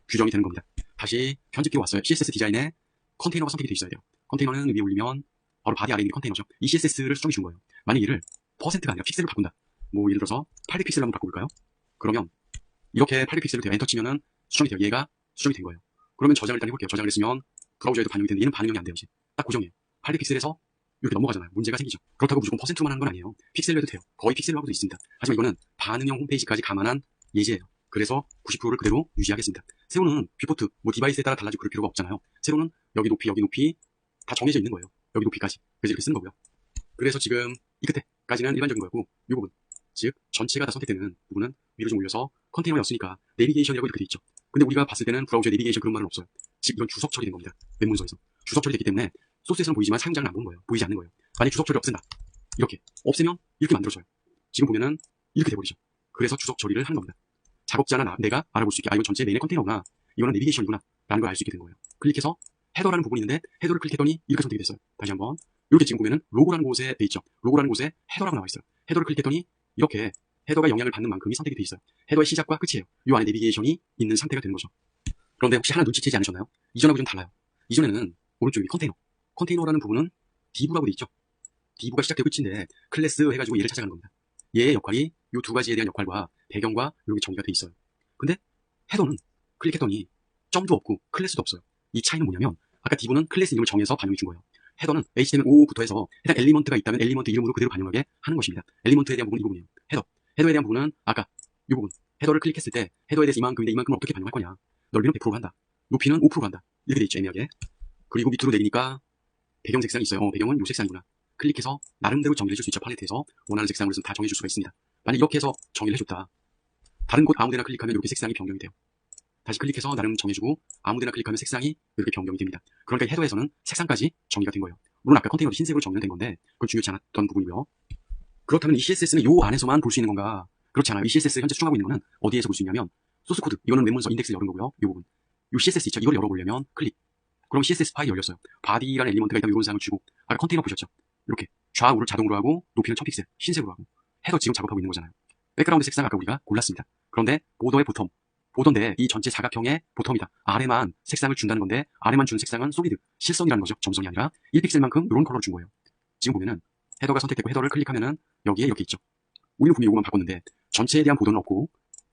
규정이 되는 겁니다. 다시 편집기로 왔어요. CSS 디자인에 컨테이너가 선택이 돼 있어야 돼요. 컨테이너는 위에 올리면 바로 바디 아래에 있는 컨테이너죠. 이 CSS를 수정해 준 거예요. 만약 얘를 퍼센트가 아니라 픽셀로 바꾼다. 뭐 예를 들어서 800픽셀로 한번 바꿔볼까요? 그러면 이렇게 800픽셀로 돼요. 엔터 치면은 수정이 돼요. 얘가 수정이 된 거예요. 그러면 저장을 일단 해볼게요. 저장을 했으면 브라우저에도 반영이 되는데 얘는 반영이 안 돼요. 이제 딱 고정이에요. 800픽셀에서 이렇게 넘어가잖아요. 문제가 생기죠. 그렇다고 무조건 퍼센트만 하는 건 아니에요. 픽셀로 해도 돼요. 거의 픽셀로 하고도 있습니다. 하지만 이거는 반응형 홈페이지까지 감안한 예제예요. 그래서 90%를 그대로 유지하겠습니다. 세로는 뷰포트, 뭐 디바이스에 따라 달라지고 그럴 필요가 없잖아요. 세로는 여기 높이 다 정해져 있는 거예요. 여기 높이까지. 그래서 이렇게 쓰는 거고요. 그래서 지금 이 끝에까지는 일반적인 거였고, 이 부분, 즉 전체가 다 선택되는 부분은 위로 좀 올려서 컨테이너였으니까 내비게이션이라고 이렇게 돼 있죠. 근데 우리가 봤을 때는 브라우저에 내비게이션 그런 말은 없어요. 즉 이건 주석 처리된 겁니다. 웹 문서에서. 주석 처리됐기 때문에 소스에서는 보이지만 사용자는 안 보는 거예요. 보이지 않는 거예요. 만약 주석 처리 없앤다. 이렇게 없애면 이렇게 만들어져요. 지금 보면은 이렇게 돼버리죠. 그래서 주석 처리를 하는 겁니다. 작업자나 내가 알아볼 수 있게, 아 이건 전체 메인의 컨테이너구나, 이거는 내비게이션이구나 라는 걸 알 수 있게 된 거예요. 클릭해서 헤더라는 부분이 있는데 헤더를 클릭했더니 이렇게 선택이 됐어요. 다시 한번 이렇게 지금 보면은 로고라는 곳에 돼 있죠. 로고라는 곳에 헤더라고 나와 있어요. 헤더를 클릭했더니 이렇게 헤더가 영향을 받는 만큼이 선택이 돼 있어요. 헤더의 시작과 끝이에요. 이 안에 내비게이션이 있는 상태가 되는 거죠. 그런데 혹시 하나 눈치채지 않으셨나요? 이전하고 좀 달라요. 이전에는 오른쪽이 컨테이너라는 부분은 div라고 돼 있죠. div가 시작되고 끝인데 클래스 해가지고 얘를 찾아가는 겁니다. 얘의 역할이 이 두 가지에 대한 역할과 배경과 이렇게 정리가 돼 있어요. 근데 헤더는 클릭했더니 점도 없고 클래스도 없어요. 이 차이는 뭐냐면 아까 div는 클래스 이름을 정해서 반영해 준 거예요. 헤더는 HTML5부터 해서 해당 엘리먼트가 있다면 엘리먼트 이름으로 그대로 반영하게 하는 것입니다. 엘리먼트에 대한 부분은 이 부분이에요. 헤더에 대한 부분은 아까 이 부분, 헤더를 클릭했을 때 헤더에 대해서 이만큼인데 이만큼을 어떻게 반영할 거냐. 넓이는 100%로 한다. 높이는 5%로 한다. 이렇게 돼 있죠, 애매하게. 그리고 밑으로 내리니까 배경 색상이 있어요. 배경은 이 색상이구나. 클릭해서 나름대로 정리해 줄 수 있죠. 팔레트에서 원하는 색상으로 다 정해 줄 수가 있습니다. 만약 이렇게 해서 정리를 해줬다. 다른 곳 아무데나 클릭하면 이렇게 색상이 변경이 돼요. 다시 클릭해서 나름 정해주고 아무데나 클릭하면 색상이 이렇게 변경이 됩니다. 그러니까 헤더에서는 색상까지 정리가 된 거예요. 물론 아까 컨테이너도 흰색으로 정리된 건데 그건 중요치 않았던 부분이고요. 그렇다면 이 CSS는 이 안에서만 볼 수 있는 건가? 그렇지 않아요. 이 CSS 현재 수정하고 있는 거는 어디에서 볼 수 있냐면 소스 코드, 이거는 웹문서 인덱스를 열은 거고요. 이 부분, 이 CSS 있죠. 이걸 열어보려면 클릭. 그럼 CSS 파일이 열렸어요. 바디라는 엘리먼트가 있다면 이런 사항을 주고, 아까 컨테이너 보셨죠? 이렇게 좌우를 자동으로 하고 높이는 1000픽셀 흰색으로 하고 헤더 지금 작업하고 있는 거잖아요. 백그라운드 색상 아까 우리가 골랐습니다. 그런데 보더의 보던데 이 전체 사각형의 보텀이다. 아래만 색상을 준다는 건데 아래만 준 색상은 솔리드, 실선이라는 거죠. 점선이 아니라 1픽셀만큼 이런 컬러를 준 거예요. 지금 보면은 헤더가 선택되고 헤더를 클릭하면은 여기에 이렇게 있죠. 우리는 분명히 이거만 바꿨는데 전체에 대한 보도는 없고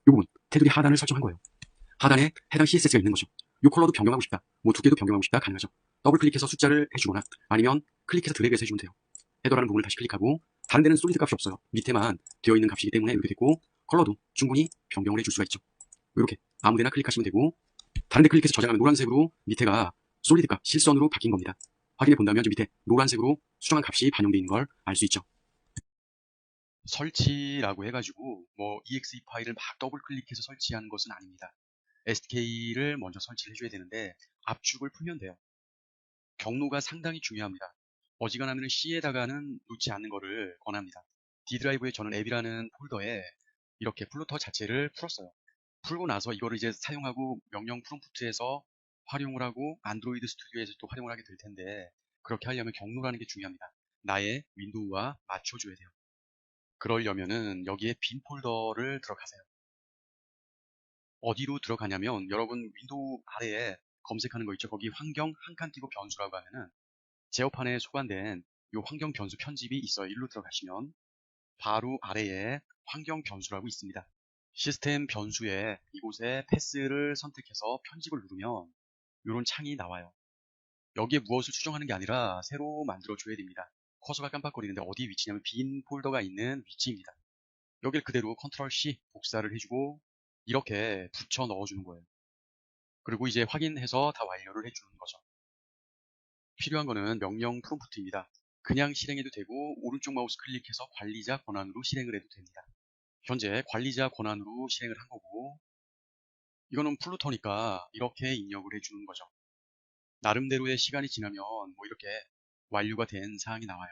이 부분 테두리 하단을 설정한 거예요. 하단에 해당 CSS가 있는 거죠. 이 컬러도 변경하고 싶다, 뭐 두께도 변경하고 싶다 가능하죠. 더블 클릭해서 숫자를 해주거나 아니면 클릭해서 드래그해서 해주면 돼요. 헤더라는 부분을 다시 클릭하고 다른 데는 솔리드 값이 없어요. 밑에만 되어 있는 값이기 때문에 이렇게 됐고 컬러도 충분히 변경을 해줄 수가 있죠. 이렇게 아무데나 클릭하시면 되고 다른 데 클릭해서 저장하면 노란색으로 밑에가 솔리드 값 실선으로 바뀐 겁니다. 확인해 본다면 좀 밑에 노란색으로 수정한 값이 반영되어 있는 걸 알 수 있죠. 설치라고 해가지고 뭐 exe 파일을 막 더블 클릭해서 설치하는 것은 아닙니다. SDK를 먼저 설치를 해줘야 되는데 압축을 풀면 돼요. 경로가 상당히 중요합니다. 어지간하면 C에다가는 놓지 않는 것을 권합니다. D 드라이브에 저는 앱이라는 폴더에 이렇게 플루터 자체를 풀었어요. 풀고 나서 이거를 이제 사용하고 명령 프롬프트에서 활용을 하고 안드로이드 스튜디오에서 또 활용을 하게 될 텐데 그렇게 하려면 경로라는 게 중요합니다. 나의 윈도우와 맞춰줘야 돼요. 그러려면은 여기에 빈 폴더를 들어가세요. 어디로 들어가냐면 여러분 윈도우 아래에 검색하는 거 있죠. 거기 환경 한 칸 띄고 변수라고 하면은 제어판에 소관된 이 환경 변수 편집이 있어요. 일로 들어가시면 바로 아래에 환경 변수라고 있습니다. 시스템 변수에 이곳에 패스를 선택해서 편집을 누르면 이런 창이 나와요. 여기에 무엇을 수정하는 게 아니라 새로 만들어 줘야 됩니다. 커서가 깜빡거리는데 어디 위치냐면 빈 폴더가 있는 위치입니다. 여길 그대로 컨트롤 C 복사를 해주고 이렇게 붙여 넣어주는 거예요. 그리고 이제 확인해서 다 완료를 해주는 거죠. 필요한 거는 명령 프롬프트입니다. 그냥 실행해도 되고 오른쪽 마우스 클릭해서 관리자 권한으로 실행을 해도 됩니다. 현재 관리자 권한으로 실행을 한 거고 이거는 플루터니까 이렇게 입력을 해주는 거죠. 나름대로의 시간이 지나면 뭐 이렇게 완료가 된 사항이 나와요.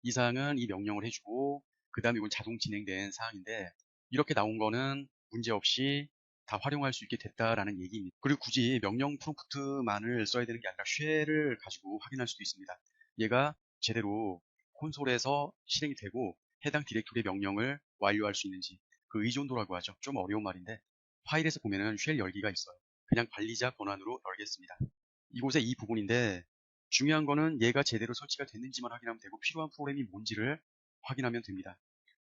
이 사항은 이 명령을 해주고 그 다음에 이건 자동 진행된 사항인데 이렇게 나온 거는 문제없이 다 활용할 수 있게 됐다라는 얘기입니다. 그리고 굳이 명령 프롬프트만을 써야 되는 게 아니라 쉘을 가지고 확인할 수도 있습니다. 얘가 제대로 콘솔에서 실행이 되고 해당 디렉토리의 명령을 완료할 수 있는지 그 의존도라고 하죠. 좀 어려운 말인데 파일에서 보면은 쉘 열기가 있어요. 그냥 관리자 권한으로 열겠습니다. 이곳에 이 부분인데 중요한 거는 얘가 제대로 설치가 됐는지만 확인하면 되고 필요한 프로그램이 뭔지를 확인하면 됩니다.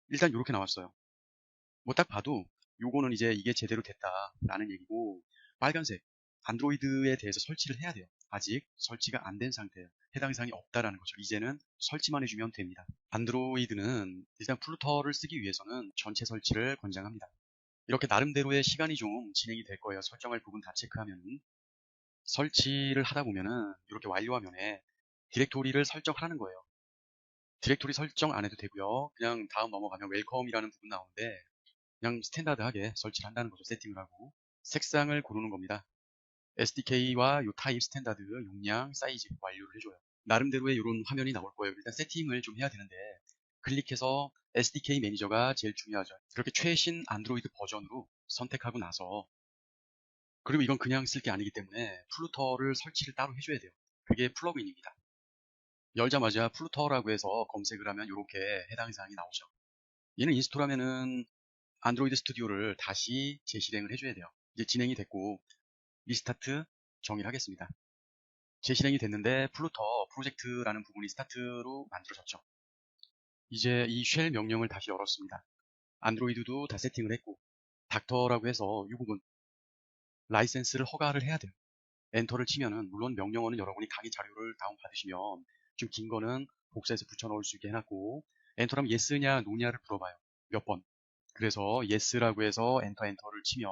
일단 이렇게 나왔어요. 뭐 딱 봐도 요거는 이제 이게 제대로 됐다라는 얘기고 빨간색 안드로이드에 대해서 설치를 해야 돼요. 아직 설치가 안 된 상태예요. 해당 사항이 없다라는 거죠. 이제는 설치만 해주면 됩니다. 안드로이드는 일단 플루터를 쓰기 위해서는 전체 설치를 권장합니다. 이렇게 나름대로의 시간이 좀 진행이 될 거예요. 설정할 부분 다 체크하면은. 설치를 하다 보면은 이렇게 완료 화면에 디렉토리를 설정하는 거예요. 디렉토리 설정 안 해도 되고요. 그냥 다음 넘어가면 웰컴이라는 부분 나오는데 그냥 스탠다드하게 설치를 한다는 거죠. 세팅을 하고 색상을 고르는 겁니다. SDK와 요 타입 스탠다드 용량 사이즈 완료를 해줘요. 나름대로의 이런 화면이 나올 거예요. 일단 세팅을 좀 해야 되는데 클릭해서 SDK 매니저가 제일 중요하죠. 그렇게 최신 안드로이드 버전으로 선택하고 나서 그리고 이건 그냥 쓸 게 아니기 때문에 플루터를 설치를 따로 해줘야 돼요. 그게 플러그인입니다. 열자마자 플루터라고 해서 검색을 하면 이렇게 해당 사항이 나오죠. 얘는 인스톨하면은 안드로이드 스튜디오를 다시 재실행을 해줘야 돼요. 이제 진행이 됐고 리스타트 정의를 하겠습니다. 재실행이 됐는데 플루터 프로젝트라는 부분이 스타트로 만들어졌죠. 이제 이 쉘 명령을 다시 열었습니다. 안드로이드도 다 세팅을 했고 닥터라고 해서 이 부분 라이센스를 허가를 해야 돼요. 엔터를 치면은 물론 명령어는 여러분이 강의 자료를 다운받으시면 좀 긴 거는 복사해서 붙여넣을 수 있게 해놨고 엔터라면 yes냐 no냐를 물어봐요. 몇 번. 그래서 yes라고 해서 엔터를 치면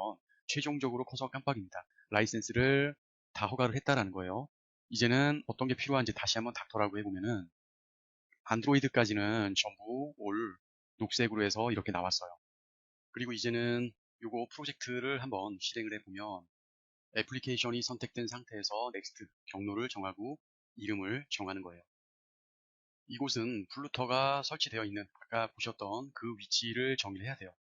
최종적으로 커서 깜빡입니다. 라이센스를 다 허가를 했다라는 거예요. 이제는 어떤 게 필요한지 다시 한번 닥터라고 해보면은 안드로이드까지는 전부 올 녹색으로 해서 이렇게 나왔어요. 그리고 이제는 요거 프로젝트를 한번 실행을 해보면 애플리케이션이 선택된 상태에서 넥스트 경로를 정하고 이름을 정하는 거예요. 이곳은 플루터가 설치되어 있는 아까 보셨던 그 위치를 정의를 해야 돼요.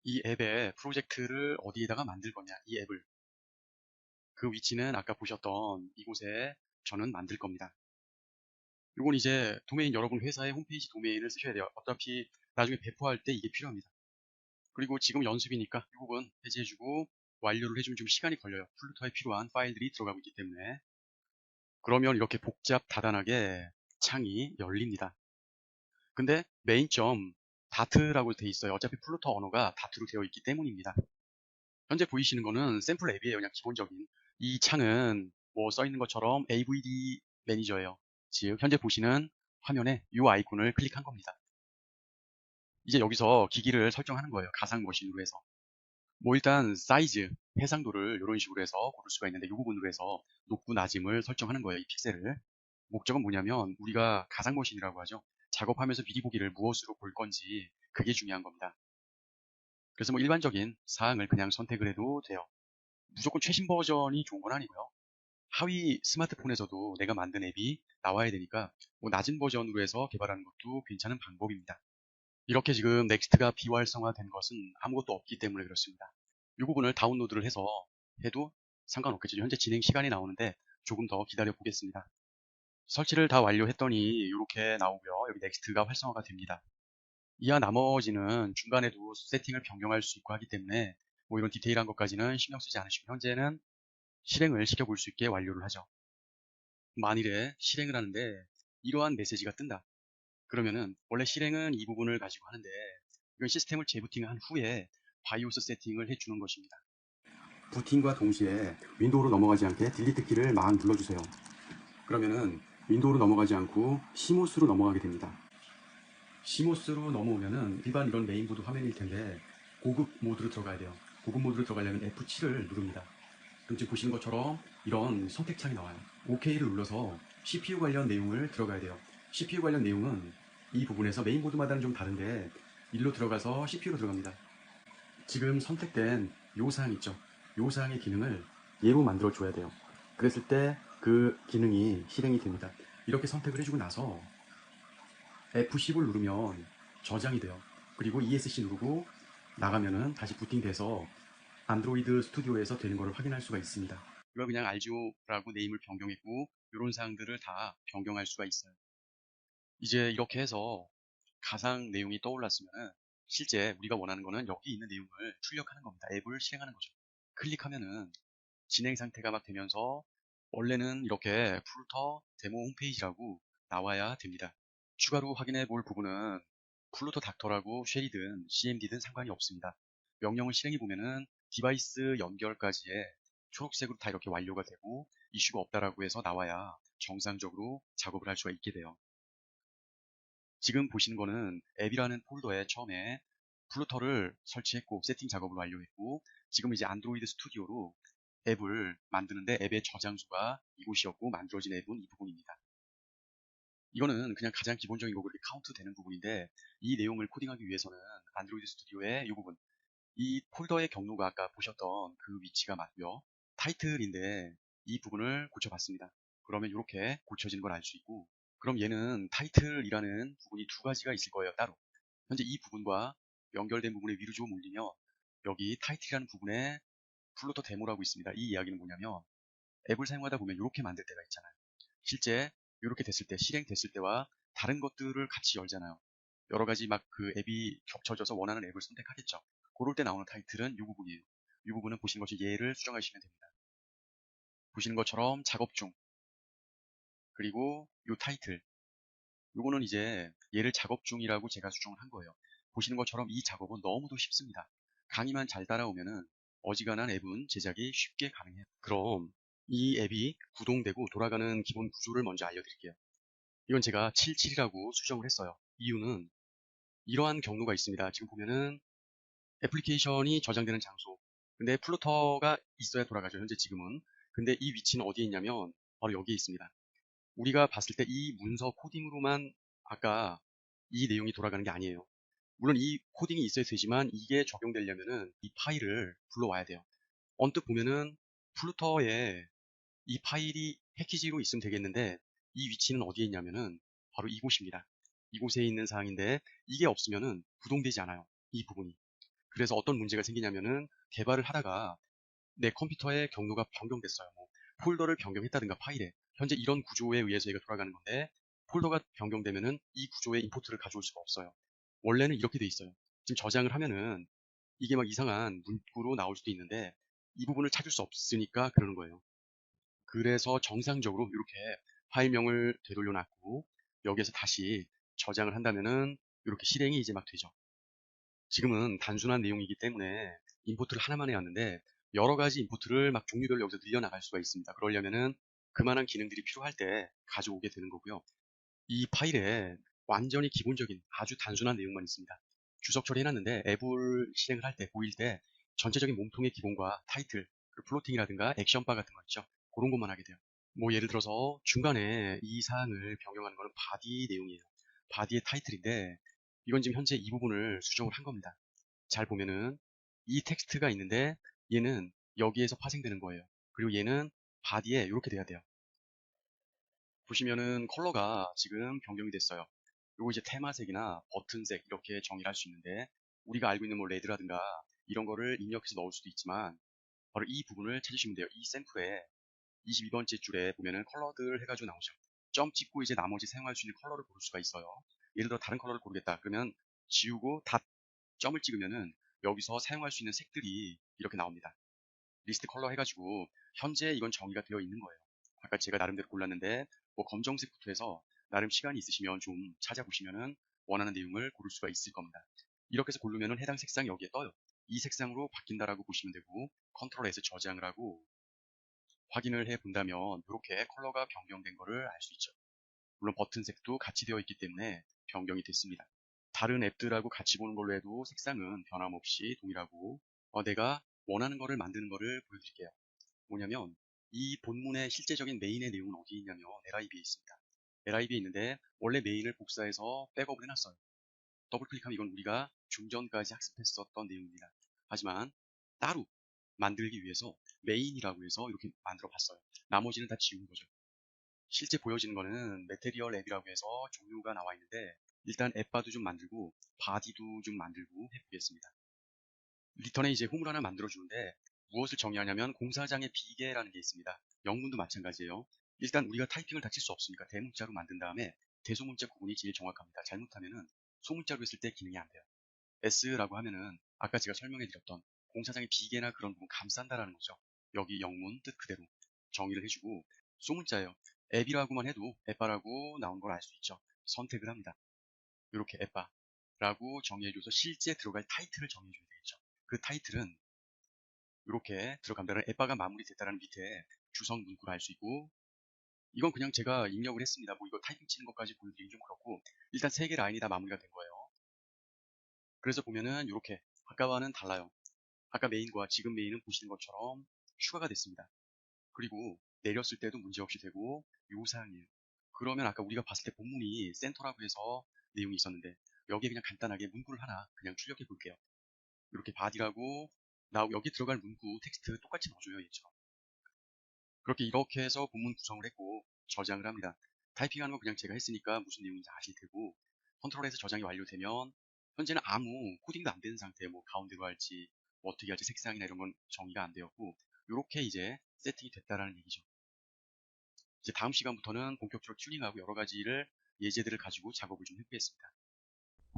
이 앱의 프로젝트를 어디에다가 만들 거냐, 이 앱을. 그 위치는 아까 보셨던 이곳에 저는 만들 겁니다. 이건 이제 도메인 여러분 회사의 홈페이지 도메인을 쓰셔야 돼요. 어차피 나중에 배포할 때 이게 필요합니다. 그리고 지금 연습이니까 이 부분 해제해주고 완료를 해주면 좀 시간이 걸려요. 플루터에 필요한 파일들이 들어가고 있기 때문에. 그러면 이렇게 복잡 다단하게 창이 열립니다. 근데 메인점 다트라고 돼 있어요. 어차피 플루터 언어가 다트로 되어 있기 때문입니다. 현재 보이시는 거는 샘플 앱이에요. 그냥 기본적인. 이 창은 뭐 써 있는 것처럼 AVD 매니저예요. 즉 현재 보시는 화면에 이 아이콘을 클릭한 겁니다. 이제 여기서 기기를 설정하는 거예요. 가상 머신으로 해서. 뭐 일단 사이즈, 해상도를 이런 식으로 해서 고를 수가 있는데 이 부분으로 해서 높고 낮음을 설정하는 거예요. 이 픽셀을. 목적은 뭐냐면 우리가 가상머신이라고 하죠. 작업하면서 미리 보기를 무엇으로 볼 건지 그게 중요한 겁니다. 그래서 뭐 일반적인 사항을 그냥 선택을 해도 돼요. 무조건 최신 버전이 좋은 건 아니고요. 하위 스마트폰에서도 내가 만든 앱이 나와야 되니까 뭐 낮은 버전으로 해서 개발하는 것도 괜찮은 방법입니다. 이렇게 지금 넥스트가 비활성화된 것은 아무것도 없기 때문에 그렇습니다. 이 부분을 다운로드를 해서 해도 상관없겠죠. 현재 진행 시간이 나오는데 조금 더 기다려 보겠습니다. 설치를 다 완료했더니 이렇게 나오고요. 여기 넥스트가 활성화가 됩니다. 이하 나머지는 중간에도 세팅을 변경할 수 있고 하기 때문에 뭐 이런 디테일한 것까지는 신경 쓰지 않으시고 현재는 실행을 시켜볼 수 있게 완료를 하죠. 만일에 실행을 하는데 이러한 메시지가 뜬다. 그러면은 원래 실행은 이 부분을 가지고 하는데 이건 시스템을 재부팅한 후에 바이오스 세팅을 해주는 것입니다. 부팅과 동시에 윈도우로 넘어가지 않게 딜리트 키를 막 눌러주세요. 그러면은 윈도우로 넘어가지 않고 시모스로 넘어가게 됩니다. 시모스로 넘어오면은 일반 이런 메인보드 화면일 텐데 고급 모드로 들어가야 돼요. 고급 모드로 들어가려면 F7을 누릅니다. 그럼 지금 보시는 것처럼 이런 선택창이 나와요. OK를 눌러서 CPU 관련 내용을 들어가야 돼요. CPU 관련 내용은 이 부분에서 메인보드마다는 좀 다른데 일로 들어가서 CPU로 들어갑니다. 지금 선택된 요 사항 있죠? 요 사항의 기능을 얘로 만들어 줘야 돼요. 그랬을 때 그 기능이 실행이 됩니다. 이렇게 선택을 해주고 나서 F10을 누르면 저장이 돼요. 그리고 ESC 누르고 나가면은 다시 부팅돼서 안드로이드 스튜디오에서 되는 것을 확인할 수가 있습니다. 이걸 그냥 RGO라고 네임을 변경했고 이런 사항들을 다 변경할 수가 있어요. 이제 이렇게 해서 가상 내용이 떠올랐으면 실제 우리가 원하는 거는 여기 있는 내용을 출력하는 겁니다. 앱을 실행하는 거죠. 클릭하면은 진행 상태가 막 되면서 원래는 이렇게 플루터 데모 홈페이지라고 나와야 됩니다. 추가로 확인해 볼 부분은 플루터 닥터라고 쉘이든 CMD든 상관이 없습니다. 명령을 실행해 보면은 디바이스 연결까지의 초록색으로 다 이렇게 완료가 되고 이슈가 없다라고 해서 나와야 정상적으로 작업을 할 수가 있게 돼요. 지금 보시는 거는 앱이라는 폴더에 처음에 플루터를 설치했고 세팅 작업을 완료했고 지금 이제 안드로이드 스튜디오로 앱을 만드는데 앱의 저장소가 이곳이었고 만들어진 앱은 이 부분입니다. 이거는 그냥 가장 기본적인 거고 이렇게 카운트 되는 부분인데 이 내용을 코딩하기 위해서는 안드로이드 스튜디오의 이 부분 이 폴더의 경로가 아까 보셨던 그 위치가 맞고요. 타이틀인데 이 부분을 고쳐봤습니다. 그러면 이렇게 고쳐진 걸 알 수 있고 그럼 얘는 타이틀이라는 부분이 두 가지가 있을 거예요. 따로. 현재 이 부분과 연결된 부분에 위로 좀 올리면 여기 타이틀이라는 부분에 플루터 데모라고 있습니다. 이 이야기는 뭐냐면 앱을 사용하다 보면 이렇게 만들 때가 있잖아요. 실제 이렇게 됐을 때, 실행됐을 때와 다른 것들을 같이 열잖아요. 여러 가지 막 그 앱이 겹쳐져서 원하는 앱을 선택하겠죠. 그럴 때 나오는 타이틀은 이 부분이에요. 이 부분은 보시는 것이 얘를 수정하시면 됩니다. 보시는 것처럼 작업 중, 그리고 이 타이틀. 요거는 이제 얘를 작업 중이라고 제가 수정을 한 거예요. 보시는 것처럼 이 작업은 너무도 쉽습니다. 강의만 잘 따라오면은 어지간한 앱은 제작이 쉽게 가능해요. 그럼 이 앱이 구동되고 돌아가는 기본 구조를 먼저 알려드릴게요. 이건 제가 77이라고 수정을 했어요. 이유는 이러한 경로가 있습니다. 지금 보면은 애플리케이션이 저장되는 장소. 근데 플루터가 있어야 돌아가죠. 현재 지금은. 근데 이 위치는 어디에 있냐면 바로 여기에 있습니다. 우리가 봤을 때 이 문서 코딩으로만 아까 이 내용이 돌아가는 게 아니에요. 물론 이 코딩이 있어야 되지만 이게 적용되려면은 이 파일을 불러와야 돼요. 언뜻 보면은 플루터에 이 파일이 패키지로 있으면 되겠는데 이 위치는 어디에 있냐면은 바로 이곳입니다. 이곳에 있는 사항인데 이게 없으면은 구동되지 않아요. 이 부분이. 그래서 어떤 문제가 생기냐면은 개발을 하다가 내 컴퓨터의 경로가 변경됐어요. 뭐 폴더를 변경했다든가 파일에 현재 이런 구조에 의해서 얘가 돌아가는 건데 폴더가 변경되면은 이 구조의 인포트를 가져올 수가 없어요. 원래는 이렇게 돼 있어요. 지금 저장을 하면은 이게 막 이상한 문구로 나올 수도 있는데 이 부분을 찾을 수 없으니까 그러는 거예요. 그래서 정상적으로 이렇게 파일명을 되돌려 놨고 여기에서 다시 저장을 한다면은 이렇게 실행이 이제 막 되죠. 지금은 단순한 내용이기 때문에 임포트를 하나만 해왔는데 여러 가지 임포트를 막 종류별로 여기서 늘려나갈 수가 있습니다. 그러려면은 그만한 기능들이 필요할 때 가져오게 되는 거고요. 이 파일에 완전히 기본적인 아주 단순한 내용만 있습니다. 주석 처리해놨는데 앱을 실행을 할 때 보일 때 전체적인 몸통의 기본과 타이틀, 플로팅이라든가 액션바 같은 거 있죠. 그런 것만 하게 돼요. 뭐 예를 들어서 중간에 이 사항을 변경하는 거는 바디 내용이에요. 바디의 타이틀인데 이건 지금 현재 이 부분을 수정을 한 겁니다. 잘 보면은 이 텍스트가 있는데 얘는 여기에서 파생되는 거예요. 그리고 얘는 바디에 이렇게 돼야 돼요. 보시면은 컬러가 지금 변경이 됐어요. 요거 이제 테마색이나 버튼색 이렇게 정의를 할 수 있는데 우리가 알고 있는 뭐 레드라든가 이런 거를 입력해서 넣을 수도 있지만 바로 이 부분을 찾으시면 돼요. 이 샘플에 22번째 줄에 보면은 컬러들 해가지고 나오죠. 점 찍고 이제 나머지 사용할 수 있는 컬러를 고를 수가 있어요. 예를 들어 다른 컬러를 고르겠다. 그러면 지우고 닷 점을 찍으면은 여기서 사용할 수 있는 색들이 이렇게 나옵니다. 리스트 컬러 해가지고 현재 이건 정의가 되어 있는 거예요. 아까 제가 나름대로 골랐는데 뭐 검정색부터 해서 나름 시간이 있으시면 좀 찾아보시면은 원하는 내용을 고를 수가 있을 겁니다. 이렇게 해서 고르면은 해당 색상이 여기에 떠요. 이 색상으로 바뀐다라고 보시면 되고 컨트롤 S 저장을 하고 확인을 해 본다면 이렇게 컬러가 변경된 거를 알 수 있죠. 물론 버튼색도 같이 되어 있기 때문에 변경이 됐습니다. 다른 앱들하고 같이 보는 걸로 해도 색상은 변함없이 동일하고 내가 원하는 거를 만드는 거를 보여드릴게요. 뭐냐면 이 본문의 실제적인 메인의 내용은 어디에 있냐면 LIV에 있습니다. LIV에 있는데 원래 메인을 복사해서 백업을 해놨어요. 더블 클릭하면 이건 우리가 중전까지 학습했었던 내용입니다. 하지만 따로 만들기 위해서 메인이라고 해서 이렇게 만들어 봤어요. 나머지는 다 지운 거죠. 실제 보여지는 거는 매테리얼 앱이라고 해서 종류가 나와 있는데 일단 앱바도 좀 만들고 바디도 좀 만들고 해보겠습니다. 리턴에 이제 홈을 하나 만들어주는데 무엇을 정의하냐면 공사장의 비계라는 게 있습니다. 영문도 마찬가지예요. 일단 우리가 타이핑을 다 칠 수 없으니까 대문자로 만든 다음에 대소문자 구분이 제일 정확합니다. 잘못하면은 소문자로 했을 때 기능이 안 돼요. S라고 하면은 아까 제가 설명해 드렸던 공사장의 비계나 그런 부분 감싼다라는 거죠. 여기 영문 뜻 그대로 정의를 해주고 소문자예요. 앱이라고만 해도 앱바라고 나온 걸 알 수 있죠. 선택을 합니다. 이렇게 앱바라고 정의해줘서 실제 들어갈 타이틀을 정해줘야 되겠죠. 그 타이틀은 이렇게 들어간다는 앱바가 마무리됐다는 밑에 주석 문구를 알 수 있고 이건 그냥 제가 입력을 했습니다. 뭐 이거 타이핑 치는 것까지 보여드리긴 좀 그렇고 일단 3개 라인이 다 마무리가 된 거예요. 그래서 보면은 이렇게 아까와는 달라요. 아까 메인과 지금 메인은 보시는 것처럼 추가가 됐습니다. 그리고 내렸을 때도 문제없이 되고 요 사항이에요. 그러면 아까 우리가 봤을 때 본문이 센터라고 해서 내용이 있었는데 여기에 그냥 간단하게 문구를 하나 그냥 출력해 볼게요. 이렇게 바디라고 여기 들어갈 문구 텍스트 똑같이 넣어줘요. 얘처럼. 그렇게 이렇게 해서 본문 구성을 했고 저장을 합니다. 타이핑하는 거 그냥 제가 했으니까 무슨 내용인지 아실 테고 컨트롤에서 저장이 완료되면 현재는 아무 코딩도 안 되는 상태에 뭐 가운데로 할지 뭐 어떻게 할지 색상이나 이런 건 정의가 안 되었고 이렇게 이제 세팅이 됐다라는 얘기죠. 이제 다음 시간부터는 본격적으로 튜닝하고 여러 가지를 예제들을 가지고 작업을 좀 해보겠습니다.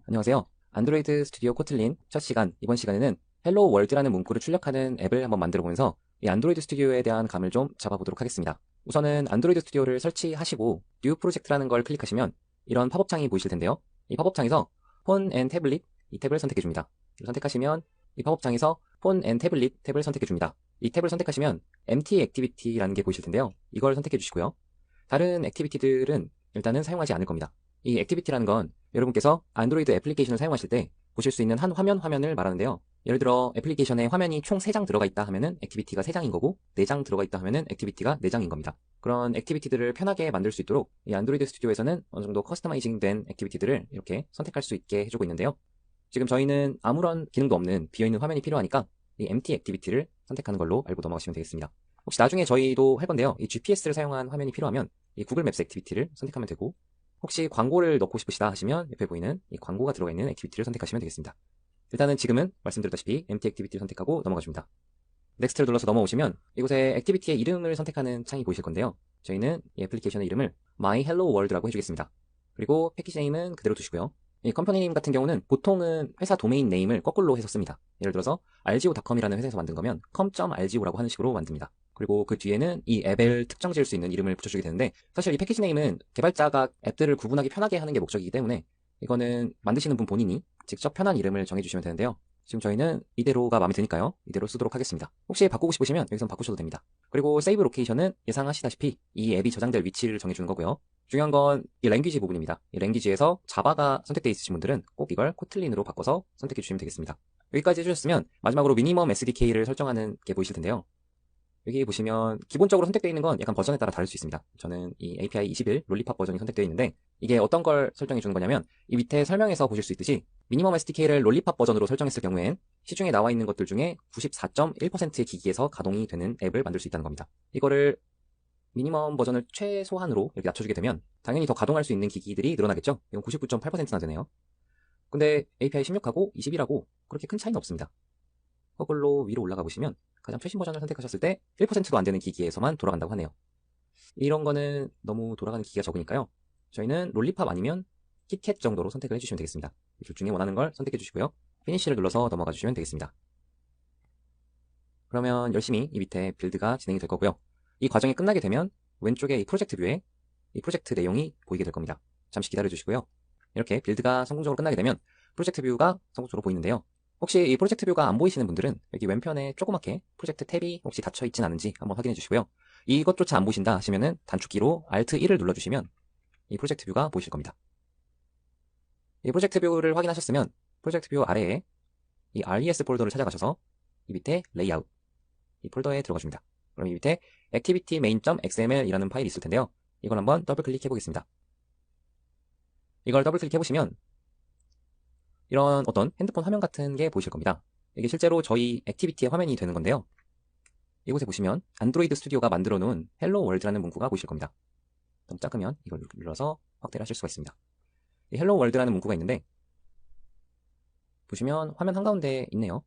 안녕하세요. 안드로이드 스튜디오 코틀린 첫 시간, 이번 시간에는 헬로 월드라는 문구를 출력하는 앱을 한번 만들어 보면서 이 안드로이드 스튜디오에 대한 감을 좀 잡아보도록 하겠습니다. 우선은 안드로이드 스튜디오를 설치하시고 뉴 프로젝트라는 걸 클릭하시면 이런 팝업 창이 보이실 텐데요. 이 팝업 창에서 폰 앤 태블릿 이 탭을 선택해 줍니다. 선택하시면 이 팝업 창에서 폰 앤 태블릿 탭을 선택해 줍니다. 이 탭을 선택하시면 MT 액티비티라는 게 보이실 텐데요. 이걸 선택해 주시고요. 다른 액티비티들은 일단은 사용하지 않을 겁니다. 이 액티비티라는 건 여러분께서 안드로이드 애플리케이션을 사용하실 때 보실 수 있는 한 화면을 말하는데요. 예를 들어 애플리케이션에 화면이 총 3장 들어가 있다 하면은 액티비티가 3장인 거고 4장 들어가 있다 하면은 액티비티가 4장인 겁니다. 그런 액티비티들을 편하게 만들 수 있도록 이 안드로이드 스튜디오에서는 어느 정도 커스터마이징 된 액티비티들을 이렇게 선택할 수 있게 해주고 있는데요. 지금 저희는 아무런 기능도 없는 비어있는 화면이 필요하니까 이 empty 액티비티를 선택하는 걸로 알고 넘어가시면 되겠습니다. 혹시 나중에 저희도 할 건데요. 이 GPS를 사용한 화면이 필요하면 이 구글 맵스 액티비티를 선택하면 되고 혹시 광고를 넣고 싶으시다 하시면 옆에 보이는 이 광고가 들어가 있는 액티비티를 선택하시면 되겠습니다. 일단은 지금은 말씀드렸다시피 empty 액티비티를 선택하고 넘어가 줍니다. 넥스트를 눌러서 넘어오시면 이곳에 액티비티의 이름을 선택하는 창이 보이실 건데요. 저희는 이 애플리케이션의 이름을 My Hello World라고 해주겠습니다. 그리고 패키지 네임은 그대로 두시고요. 이 컴퍼니 네임 같은 경우는 보통은 회사 도메인 네임을 거꾸로 해서 씁니다. 예를 들어서 rgo.com이라는 회사에서 만든 거면 com.rgo라고 하는 식으로 만듭니다. 그리고 그 뒤에는 이 앱을 특정 지을 수 있는 이름을 붙여주게 되는데 사실 이 패키지 네임은 개발자가 앱들을 구분하기 편하게 하는 게 목적이기 때문에 이거는 만드시는 분 본인이 직접 편한 이름을 정해주시면 되는데요. 지금 저희는 이대로가 마음에 드니까요. 이대로 쓰도록 하겠습니다. 혹시 바꾸고 싶으시면 여기서 바꾸셔도 됩니다. 그리고 세이브 로케이션은 예상하시다시피 이 앱이 저장될 위치를 정해주는 거고요. 중요한 건 이 랭귀지 부분입니다. 이 랭귀지에서 자바가 선택되어 있으신 분들은 꼭 이걸 코틀린으로 바꿔서 선택해 주시면 되겠습니다. 여기까지 해주셨으면 마지막으로 미니멈 SDK를 설정하는 게 보이실 텐데요. 여기 보시면 기본적으로 선택되어 있는 건 약간 버전에 따라 다를 수 있습니다. 저는 이 API 21 롤리팝 버전이 선택되어 있는데 이게 어떤 걸 설정해 주는 거냐면 이 밑에 설명에서 보실 수 있듯이 미니멈 SDK를 롤리팝 버전으로 설정했을 경우엔 시중에 나와 있는 것들 중에 94.1%의 기기에서 가동이 되는 앱을 만들 수 있다는 겁니다. 이거를 미니멈 버전을 최소한으로 이렇게 낮춰주게 되면 당연히 더 가동할 수 있는 기기들이 늘어나겠죠. 이건 99.8%나 되네요. 근데 API 16하고 20이라고 그렇게 큰 차이는 없습니다. 허글로 위로 올라가 보시면 가장 최신 버전을 선택하셨을 때 1%도 안 되는 기기에서만 돌아간다고 하네요. 이런 거는 너무 돌아가는 기기가 적으니까요. 저희는 롤리팝 아니면 키캣 정도로 선택을 해주시면 되겠습니다. 이 둘 중에 원하는 걸 선택해 주시고요. 피니쉬를 눌러서 넘어가 주시면 되겠습니다. 그러면 열심히 이 밑에 빌드가 진행이 될 거고요. 이 과정이 끝나게 되면 왼쪽에 이 프로젝트 뷰에 이 프로젝트 내용이 보이게 될 겁니다. 잠시 기다려 주시고요. 이렇게 빌드가 성공적으로 끝나게 되면 프로젝트 뷰가 성공적으로 보이는데요. 혹시 이 프로젝트 뷰가 안 보이시는 분들은 여기 왼편에 조그맣게 프로젝트 탭이 혹시 닫혀 있진 않은지 한번 확인해 주시고요. 이것조차 안 보신다 하시면은 단축키로 Alt 1을 눌러주시면 이 프로젝트 뷰가 보이실 겁니다. 이 프로젝트 뷰를 확인하셨으면 프로젝트 뷰 아래에 이 RES 폴더를 찾아가셔서 이 밑에 레이아웃 이 폴더에 들어가 줍니다. 그럼 이 밑에 activity main.xml 이라는 파일이 있을 텐데요. 이걸 한번 더블 클릭해 보겠습니다. 이걸 더블 클릭해 보시면 이런 어떤 핸드폰 화면 같은 게 보이실 겁니다. 이게 실제로 저희 액티비티의 화면이 되는 건데요. 이곳에 보시면 안드로이드 스튜디오가 만들어 놓은 헬로 월드라는 문구가 보이실 겁니다. 너무 작으면 이걸 눌러서 확대를 하실 수가 있습니다. 이 헬로 월드라는 문구가 있는데 보시면 화면 한가운데 있네요.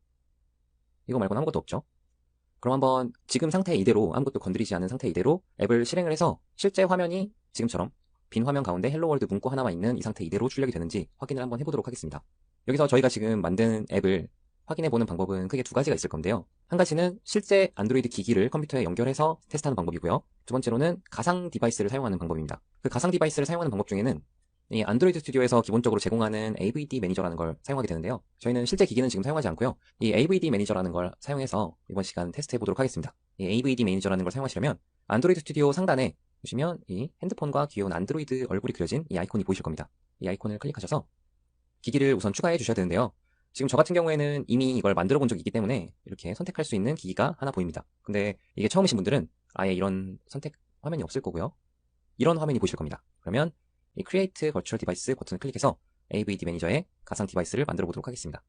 이거 말고는 아무것도 없죠. 그럼 한번 지금 상태 이대로 아무것도 건드리지 않은 상태 이대로 앱을 실행을 해서 실제 화면이 지금처럼 빈 화면 가운데 헬로 월드 문구 하나만 있는 이 상태 이대로 출력이 되는지 확인을 한번 해보도록 하겠습니다. 여기서 저희가 지금 만든 앱을 확인해보는 방법은 크게 두 가지가 있을 건데요. 한 가지는 실제 안드로이드 기기를 컴퓨터에 연결해서 테스트하는 방법이고요. 두 번째로는 가상 디바이스를 사용하는 방법입니다. 그 가상 디바이스를 사용하는 방법 중에는 이 안드로이드 스튜디오에서 기본적으로 제공하는 AVD 매니저라는 걸 사용하게 되는데요. 저희는 실제 기기는 지금 사용하지 않고요. 이 AVD 매니저라는 걸 사용해서 이번 시간 테스트해보도록 하겠습니다. 이 AVD 매니저라는 걸 사용하시려면 안드로이드 스튜디오 상단에 보시면 이 핸드폰과 귀여운 안드로이드 얼굴이 그려진 이 아이콘이 보이실 겁니다. 이 아이콘을 클릭하셔서 기기를 우선 추가해 주셔야 되는데요. 지금 저 같은 경우에는 이미 이걸 만들어 본 적이 있기 때문에 이렇게 선택할 수 있는 기기가 하나 보입니다. 근데 이게 처음이신 분들은 아예 이런 선택 화면이 없을 거고요. 이런 화면이 보이실 겁니다. 그러면 이 Create Virtual Device 버튼을 클릭해서 AVD 매니저에 가상 디바이스를 만들어 보도록 하겠습니다.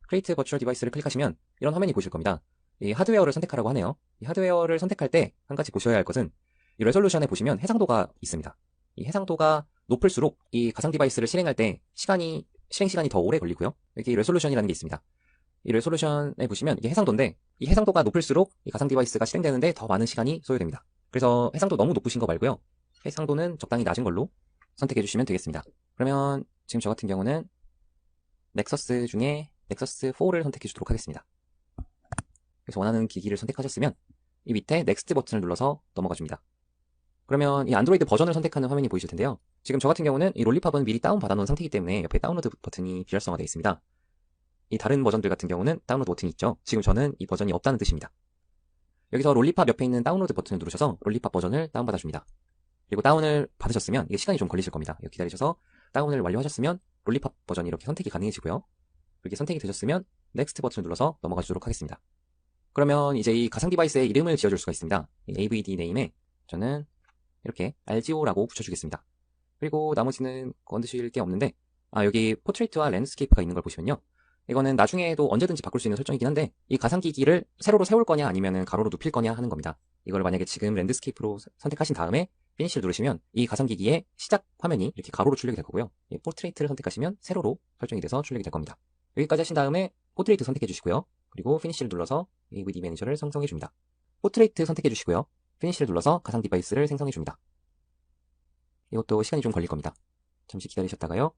Create Virtual Device를 클릭하시면 이런 화면이 보이실 겁니다. 이 하드웨어를 선택하라고 하네요. 이 하드웨어를 선택할 때 한 가지 보셔야 할 것은 이 레솔루션에 보시면 해상도가 있습니다. 이 해상도가 높을수록 이 가상 디바이스를 실행할 때 실행 시간이 더 오래 걸리고요. 여기 레솔루션이라는 게 있습니다. 이 레솔루션에 보시면 이게 해상도인데 이 해상도가 높을수록 이 가상 디바이스가 실행되는데 더 많은 시간이 소요됩니다. 그래서 해상도 너무 높으신 거 말고요. 해상도는 적당히 낮은 걸로 선택해 주시면 되겠습니다. 그러면 지금 저 같은 경우는 넥서스 중에 넥서스 4를 선택해 주도록 하겠습니다. 그래서 원하는 기기를 선택하셨으면 이 밑에 넥스트 버튼을 눌러서 넘어가 줍니다. 그러면 이 안드로이드 버전을 선택하는 화면이 보이실 텐데요. 지금 저 같은 경우는 이 롤리팝은 미리 다운 받아놓은 상태이기 때문에 옆에 다운로드 버튼이 비활성화되어 있습니다. 이 다른 버전들 같은 경우는 다운로드 버튼이 있죠. 지금 저는 이 버전이 없다는 뜻입니다. 여기서 롤리팝 옆에 있는 다운로드 버튼을 누르셔서 롤리팝 버전을 다운받아 줍니다. 그리고 다운을 받으셨으면 이게 시간이 좀 걸리실 겁니다. 이거 기다리셔서 다운을 완료하셨으면 롤리팝 버전이 이렇게 선택이 가능해지고요. 이렇게 선택이 되셨으면 넥스트 버튼을 눌러서 넘어가 주도록 하겠습니다. 그러면 이제 이 가상 디바이스의 이름을 지어줄 수가 있습니다. 이 AVD 네임에 저는 이렇게 RGO라고 붙여주겠습니다. 그리고 나머지는 건드실 게 없는데 여기 포트레이트와 랜드스케이프가 있는 걸 보시면요. 이거는 나중에도 언제든지 바꿀 수 있는 설정이긴 한데 이 가상기기를 세로로 세울 거냐 아니면 가로로 눕힐 거냐 하는 겁니다. 이걸 만약에 지금 랜드스케이프로 선택하신 다음에 피니쉬를 누르시면 이 가상기기의 시작 화면이 이렇게 가로로 출력이 될 거고요. 이 포트레이트를 선택하시면 세로로 설정이 돼서 출력이 될 겁니다. 여기까지 하신 다음에 포트레이트 선택해 주시고요. 그리고 피니쉬를 눌러서 AVD 매니저를 생성해 줍니다. 포트레이트 선택해 주시고요. 피니쉬를 눌러서 가상 디바이스를 생성해 줍니다. 이것도 시간이 좀 걸릴 겁니다. 잠시 기다리셨다가요.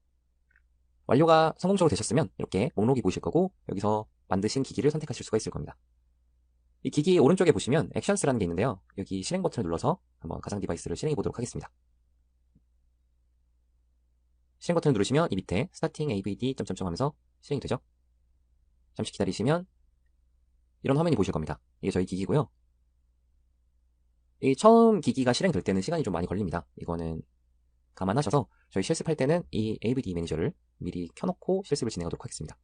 완료가 성공적으로 되셨으면 이렇게 목록이 보이실 거고 여기서 만드신 기기를 선택하실 수가 있을 겁니다. 이 기기 오른쪽에 보시면 액션스라는 게 있는데요. 여기 실행 버튼을 눌러서 한번 가상 디바이스를 실행해 보도록 하겠습니다. 실행 버튼을 누르시면 이 밑에 스타팅 AVD 점점점 하면서 실행이 되죠. 잠시 기다리시면 이런 화면이 보이실 겁니다. 이게 저희 기기고요. 이 처음 기기가 실행될 때는 시간이 좀 많이 걸립니다. 이거는 감안하셔서 저희 실습할 때는 이 AVD 매니저를 미리 켜놓고 실습을 진행하도록 하겠습니다.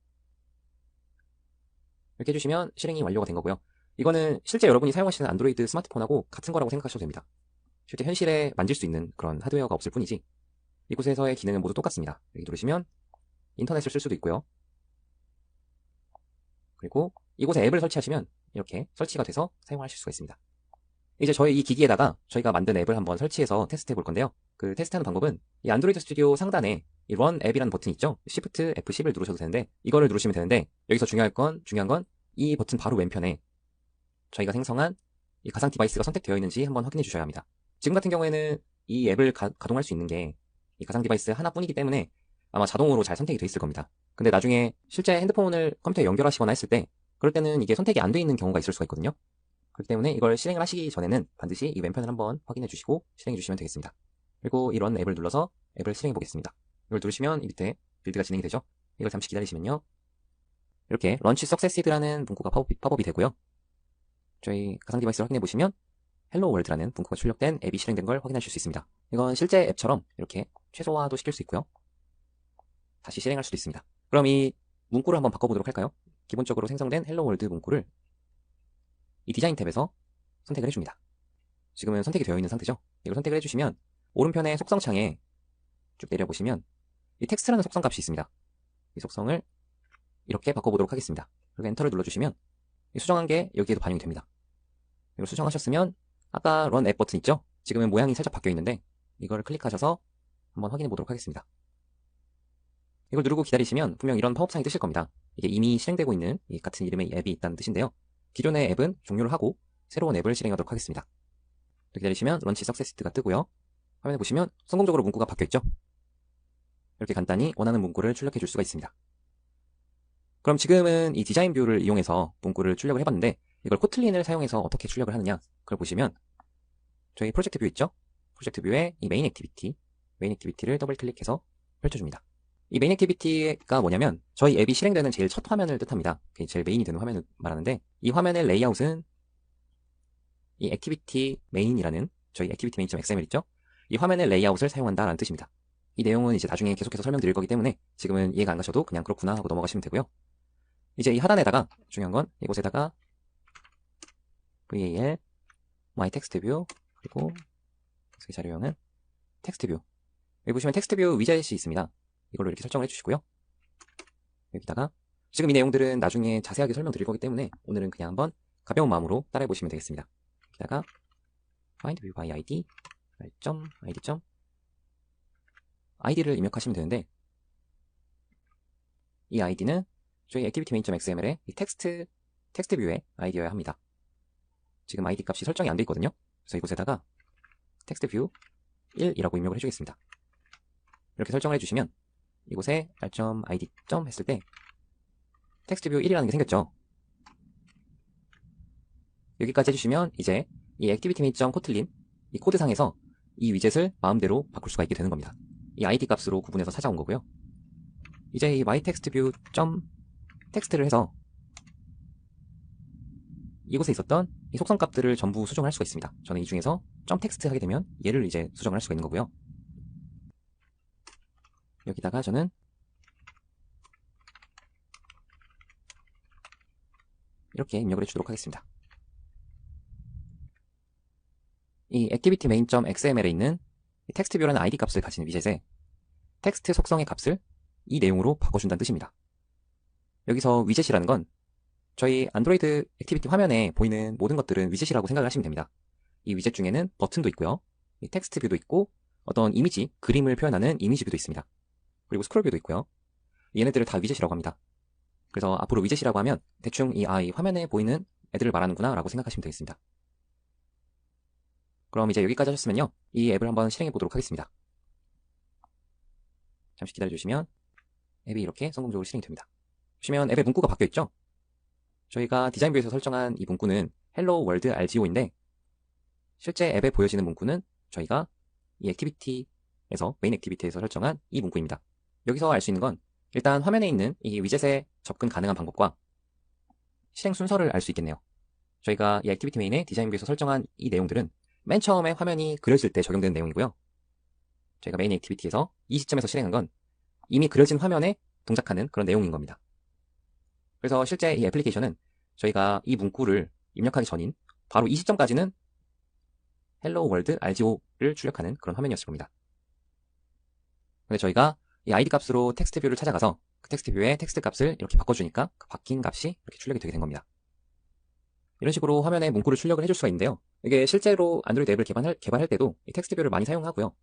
이렇게 해주시면 실행이 완료가 된 거고요. 이거는 실제 여러분이 사용하시는 안드로이드 스마트폰하고 같은 거라고 생각하셔도 됩니다. 실제 현실에 만질 수 있는 그런 하드웨어가 없을 뿐이지 이곳에서의 기능은 모두 똑같습니다. 여기 누르시면 인터넷을 쓸 수도 있고요. 그리고 이곳에 앱을 설치하시면 이렇게 설치가 돼서 사용하실 수가 있습니다. 이제 저희 이 기기에다가 저희가 만든 앱을 한번 설치해서 테스트해 볼 건데요. 그 테스트하는 방법은 이 안드로이드 스튜디오 상단에 이 Run 앱이라는 버튼이 있죠. Shift F10을 누르셔도 되는데 이거를 누르시면 되는데 여기서 중요한 건 이 버튼 바로 왼편에 저희가 생성한 이 가상 디바이스가 선택되어 있는지 한번 확인해 주셔야 합니다. 지금 같은 경우에는 이 앱을 가동할 수 있는 게 이 가상 디바이스 하나뿐이기 때문에 아마 자동으로 잘 선택이 돼 있을 겁니다. 근데 나중에 실제 핸드폰을 컴퓨터에 연결하시거나 했을 때 그럴 때는 이게 선택이 안 돼 있는 경우가 있을 수가 있거든요. 그렇기 때문에 이걸 실행을 하시기 전에는 반드시 이 왼편을 한번 확인해 주시고 실행해 주시면 되겠습니다. 그리고 이런 앱을 눌러서 앱을 실행해 보겠습니다. 이걸 누르시면 이 밑에 빌드가 진행이 되죠. 이걸 잠시 기다리시면요. 이렇게 런치 석세시드라는 문구가 팝업이 되고요. 저희 가상 디바이스를 확인해 보시면 헬로 월드라는 문구가 출력된 앱이 실행된 걸 확인하실 수 있습니다. 이건 실제 앱처럼 이렇게 최소화도 시킬 수 있고요. 다시 실행할 수도 있습니다. 그럼 이 문구를 한번 바꿔보도록 할까요? 기본적으로 생성된 헬로 월드 문구를 이 디자인 탭에서 선택을 해줍니다. 지금은 선택이 되어 있는 상태죠. 이걸 선택을 해주시면 오른편의 속성창에 쭉 내려보시면 이 텍스트라는 속성 값이 있습니다. 이 속성을 이렇게 바꿔보도록 하겠습니다. 그리고 엔터를 눌러주시면 이 수정한 게 여기에도 반영이 됩니다. 이걸 수정하셨으면 아까 런 앱 버튼 있죠? 지금은 모양이 살짝 바뀌어 있는데 이걸 클릭하셔서 한번 확인해 보도록 하겠습니다. 이걸 누르고 기다리시면 분명 이런 팝업창이 뜨실 겁니다. 이게 이미 실행되고 있는 이 같은 이름의 앱이 있다는 뜻인데요. 기존의 앱은 종료를 하고 새로운 앱을 실행하도록 하겠습니다. 기다리시면 런치 석세스가 뜨고요. 화면에 보시면 성공적으로 문구가 바뀌어 있죠. 이렇게 간단히 원하는 문구를 출력해 줄 수가 있습니다. 그럼 지금은 이 디자인 뷰를 이용해서 문구를 출력을 해봤는데 이걸 코틀린을 사용해서 어떻게 출력을 하느냐 그걸 보시면 저희 프로젝트 뷰 있죠? 프로젝트 뷰에 이 메인 액티비티를 더블 클릭해서 펼쳐줍니다. 이 메인 액티비티가 뭐냐면 저희 앱이 실행되는 제일 첫 화면을 뜻합니다. 제일 메인이 되는 화면을 말하는데 이 화면의 레이아웃은 이 액티비티 메인이라는 저희 액티비티 메인.xml 있죠? 이 화면의 레이아웃을 사용한다라는 뜻입니다. 이 내용은 이제 나중에 계속해서 설명드릴 거기 때문에 지금은 이해가 안 가셔도 그냥 그렇구나 하고 넘어가시면 되고요. 이제 이 하단에다가 중요한 건 이곳에다가 VAL, My Text View, 그리고 자료형은 텍스트 뷰. 여기 보시면 텍스트 뷰 위젯이 있습니다. 이걸로 이렇게 설정을 해주시고요. 여기다가 지금 이 내용들은 나중에 자세하게 설명드릴 거기 때문에 오늘은 그냥 한번 가벼운 마음으로 따라해 보시면 되겠습니다. 여기다가 find view by id, id. id를 입력하시면 되는데 이 id는 저희 activity main.xml의 이 텍스트 뷰의 id여야 합니다. 지금 id 값이 설정이 안 돼 있거든요. 그래서 이곳에다가 텍스트 뷰 1이라고 입력을 해주겠습니다. 이렇게 설정을 해주시면 이곳에 r.id. 했을 때 텍스트 뷰 1이라는 게 생겼죠. 여기까지 해주시면 이제 이 activity main.kotlin 이 코드상에서 이 위젯을 마음대로 바꿀 수가 있게 되는 겁니다. 이 id 값으로 구분해서 찾아온 거고요. 이제 이 myTextView 텍스트를 해서 이곳에 있었던 이 속성 값들을 전부 수정을 할 수가 있습니다. 저는 이 중에서 .text 하게 되면 얘를 이제 수정을 할 수가 있는 거고요. 여기다가 저는 이렇게 입력을 해주도록 하겠습니다. 이 activity main.xml에 있는 텍스트뷰라는 id 값을 가진 위젯에 텍스트 속성의 값을 이 내용으로 바꿔준다는 뜻입니다. 여기서 위젯이라는 건 저희 안드로이드 액티비티 화면에 보이는 모든 것들은 위젯이라고 생각을 하시면 됩니다. 이 위젯 중에는 버튼도 있고요. 이 텍스트 뷰도 있고 어떤 이미지, 그림을 표현하는 이미지 뷰도 있습니다. 그리고 스크롤 뷰도 있고요. 얘네들을 다 위젯이라고 합니다. 그래서 앞으로 위젯이라고 하면 대충 이 화면에 보이는 애들을 말하는구나 라고 생각하시면 되겠습니다. 그럼 이제 여기까지 하셨으면요. 이 앱을 한번 실행해 보도록 하겠습니다. 잠시 기다려주시면 앱이 이렇게 성공적으로 실행이 됩니다. 보시면 앱의 문구가 바뀌어 있죠? 저희가 디자인 뷰에서 설정한 이 문구는 Hello World RGO인데 실제 앱에 보여지는 문구는 저희가 이 액티비티에서 메인 액티비티에서 설정한 이 문구입니다. 여기서 알 수 있는 건 일단 화면에 있는 이 위젯에 접근 가능한 방법과 실행 순서를 알 수 있겠네요. 저희가 이 액티비티 메인의 디자인 뷰에서 설정한 이 내용들은 맨 처음에 화면이 그려질 때 적용되는 내용이고요. 저희가 메인 액티비티에서 이 시점에서 실행한 건 이미 그려진 화면에 동작하는 그런 내용인 겁니다. 그래서 실제 이 애플리케이션은 저희가 이 문구를 입력하기 전인 바로 이 시점까지는 헬로 월드 RGO를 출력하는 그런 화면이었을 겁니다. 근데 저희가 이 ID 값으로 텍스트 뷰를 찾아가서 그 텍스트 뷰의 텍스트 값을 이렇게 바꿔주니까 그 바뀐 값이 이렇게 출력이 되게 된 겁니다. 이런 식으로 화면에 문구를 출력을 해줄 수가 있는데요. 이게 실제로 안드로이드 앱을 개발할 때도 이 텍스트 뷰를 많이 사용하고요.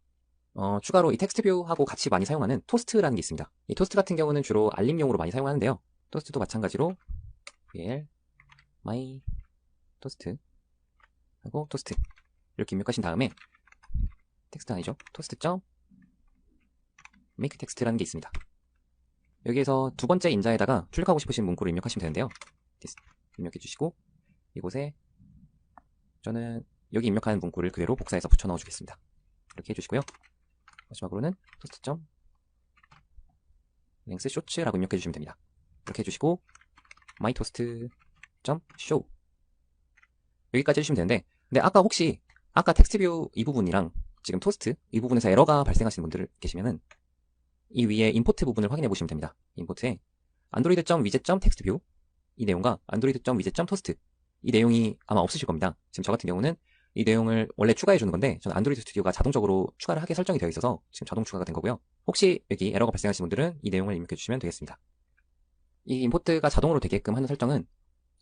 추가로 이 텍스트 뷰하고 같이 많이 사용하는 토스트라는 게 있습니다. 이 토스트 같은 경우는 주로 알림용으로 많이 사용하는데요. 토스트도 마찬가지로 vl my 토스트 하고 토스트 이렇게 입력하신 다음에 텍스트 아니죠? 토스트 점 make 텍스트라는 게 있습니다. 여기에서 두 번째 인자에다가 출력하고 싶으신 문구를 입력하시면 되는데요. 입력해 주시고 이곳에 저는 여기 입력하는 문구를 그대로 복사해서 붙여 넣어 주겠습니다. 이렇게 해주시고요. 마지막으로는 토스트 점 랭스 쇼츠라고 입력해 주시면 됩니다. 이렇게 해주시고 my toast 점 show 여기까지 해주시면 되는데, 근데 아까 텍스트 뷰 이 부분이랑 지금 토스트 이 부분에서 에러가 발생하시는 분들 계시면은 이 위에 임포트 부분을 확인해 보시면 됩니다. 임포트에 android.widget.textView 이 내용과 android.widget.toast 이 내용이 아마 없으실 겁니다. 지금 저 같은 경우는 이 내용을 원래 추가해 주는 건데 저는 안드로이드 스튜디오가 자동적으로 추가를 하게 설정이 되어 있어서 지금 자동 추가가 된 거고요. 혹시 여기 에러가 발생하신 분들은 이 내용을 입력해 주시면 되겠습니다. 이 임포트가 자동으로 되게끔 하는 설정은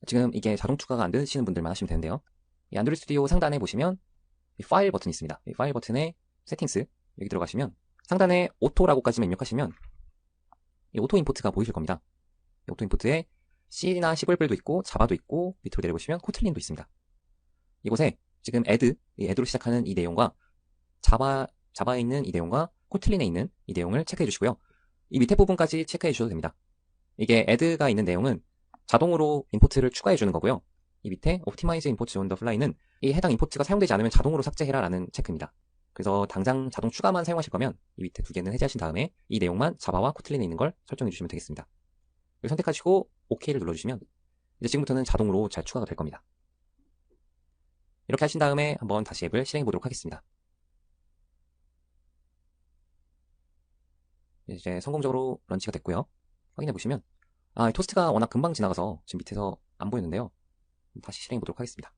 지금 이게 자동 추가가 안 되시는 분들만 하시면 되는데요. 이 안드로이드 스튜디오 상단에 보시면 이 파일 버튼이 있습니다. 이 파일 버튼에 세팅스 여기 들어가시면 상단에 오토라고까지만 입력하시면 이 오토 임포트가 보이실 겁니다. 이 오토 임포트에 C나 C++도 있고 자바도 있고 밑으로 내려보시면 코틀린도 있습니다. 이곳에 지금 add로 시작하는 이 내용과 자바에 있는 이 내용과 코틀린에 있는 이 내용을 체크해 주시고요. 이 밑에 부분까지 체크해 주셔도 됩니다. 이게 add가 있는 내용은 자동으로 임포트를 추가해 주는 거고요. 이 밑에 optimize import on the fly는 이 해당 임포트가 사용되지 않으면 자동으로 삭제해라 라는 체크입니다. 그래서 당장 자동 추가만 사용하실 거면 이 밑에 두 개는 해제하신 다음에 이 내용만 자바와 코틀린에 있는 걸 설정해 주시면 되겠습니다. 선택하시고 OK를 눌러주시면 이제 지금부터는 자동으로 잘 추가가 될 겁니다. 이렇게 하신 다음에 한번 다시 앱을 실행해 보도록 하겠습니다. 이제 성공적으로 런치가 됐고요. 확인해 보시면 토스트가 워낙 금방 지나가서 지금 밑에서 안 보였는데요. 다시 실행해 보도록 하겠습니다.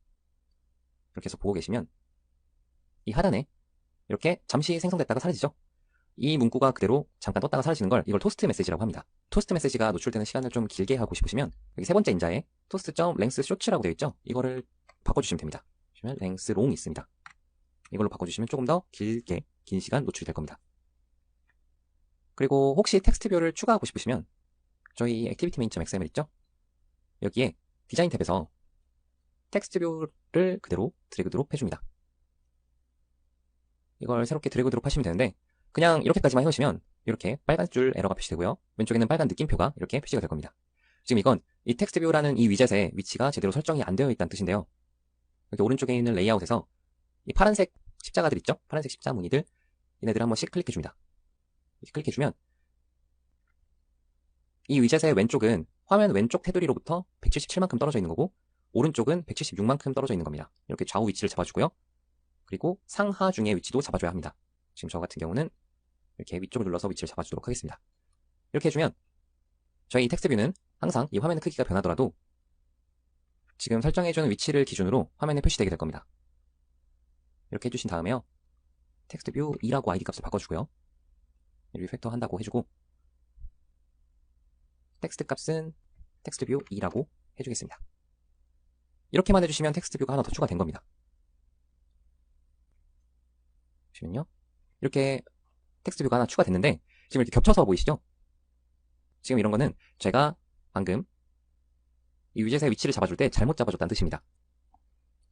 이렇게 해서 보고 계시면 이 하단에 이렇게 잠시 생성됐다가 사라지죠. 이 문구가 그대로 잠깐 떴다가 사라지는 걸 이걸 토스트 메시지라고 합니다. 토스트 메시지가 노출되는 시간을 좀 길게 하고 싶으시면 여기 세 번째 인자에 toast.length short라고 되어 있죠. 이거를 바꿔주시면 됩니다. 보시면 length long 있습니다. 이걸로 바꿔주시면 조금 더 긴 시간 노출이 될 겁니다. 그리고 혹시 텍스트 뷰를 추가하고 싶으시면 저희 액티비티 main.xml 있죠? 여기에 디자인 탭에서 텍스트 뷰를 그대로 드래그 드롭 해줍니다. 이걸 새롭게 드래그 드롭 하시면 되는데 그냥 이렇게까지만 해놓으시면 이렇게 빨간 줄 에러가 표시되고요. 왼쪽에는 빨간 느낌표가 이렇게 표시가 될 겁니다. 지금 이건 이 텍스트 뷰라는 이 위젯의 위치가 제대로 설정이 안 되어 있다는 뜻인데요. 여기 오른쪽에 있는 레이아웃에서 이 파란색 십자가들 있죠? 파란색 십자 무늬들 얘네들 한 번씩 클릭해줍니다. 이렇게 클릭해주면 이 위젯의 왼쪽은 화면 왼쪽 테두리로부터 177만큼 떨어져 있는 거고 오른쪽은 176만큼 떨어져 있는 겁니다. 이렇게 좌우 위치를 잡아주고요. 그리고 상하 중의 위치도 잡아줘야 합니다. 지금 저 같은 경우는 이렇게 위쪽을 눌러서 위치를 잡아주도록 하겠습니다. 이렇게 해주면 저희 텍스트 뷰는 항상 이 화면의 크기가 변하더라도 지금 설정해주는 위치를 기준으로 화면에 표시되게 될 겁니다. 이렇게 해주신 다음에요. 텍스트 뷰 2라고 ID 값을 바꿔주고요. 리팩터 한다고 해주고 텍스트 값은 텍스트 뷰 2라고 해주겠습니다. 이렇게만 해주시면 텍스트 뷰가 하나 더 추가된 겁니다. 보시면요. 이렇게 텍스트 뷰가 하나 추가됐는데 지금 이렇게 겹쳐서 보이시죠? 지금 이런 거는 제가 방금 이 위젯의 위치를 잡아줄 때 잘못 잡아줬다는 뜻입니다.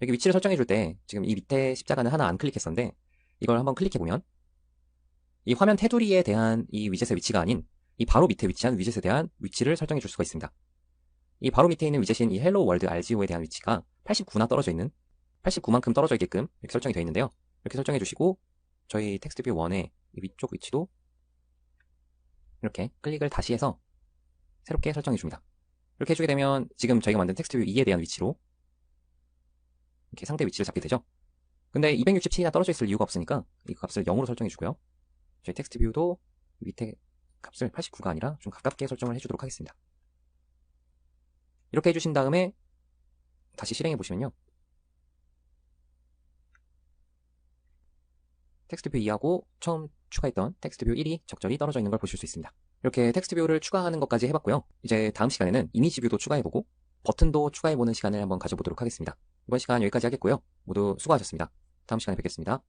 여기 위치를 설정해줄 때 지금 이 밑에 십자가는 하나 안 클릭했었는데 이걸 한번 클릭해보면 이 화면 테두리에 대한 이 위젯의 위치가 아닌 이 바로 밑에 위치한 위젯에 대한 위치를 설정해줄 수가 있습니다. 이 바로 밑에 있는 위젯인 이 헬로 월드 RGO에 대한 위치가 89만큼 떨어져 있게끔 이렇게 설정이 되어 있는데요. 이렇게 설정해주시고 저희 텍스트 뷰 1의 위쪽 위치도 이렇게 클릭을 다시 해서 새롭게 설정해줍니다. 이렇게 해주게 되면 지금 저희가 만든 텍스트 뷰 2에 대한 위치로 이렇게 상대 위치를 잡게 되죠. 근데 267이나 떨어져 있을 이유가 없으니까 이 값을 0으로 설정해주고요. 저희 텍스트 뷰도 밑에 값을 89가 아니라 좀 가깝게 설정을 해주도록 하겠습니다. 이렇게 해주신 다음에 다시 실행해 보시면요. 텍스트 뷰 2하고 처음 추가했던 텍스트 뷰 1이 적절히 떨어져 있는 걸 보실 수 있습니다. 이렇게 텍스트 뷰를 추가하는 것까지 해봤고요. 이제 다음 시간에는 이미지 뷰도 추가해보고 버튼도 추가해보는 시간을 한번 가져보도록 하겠습니다. 이번 시간 여기까지 하겠고요. 모두 수고하셨습니다. 다음 시간에 뵙겠습니다.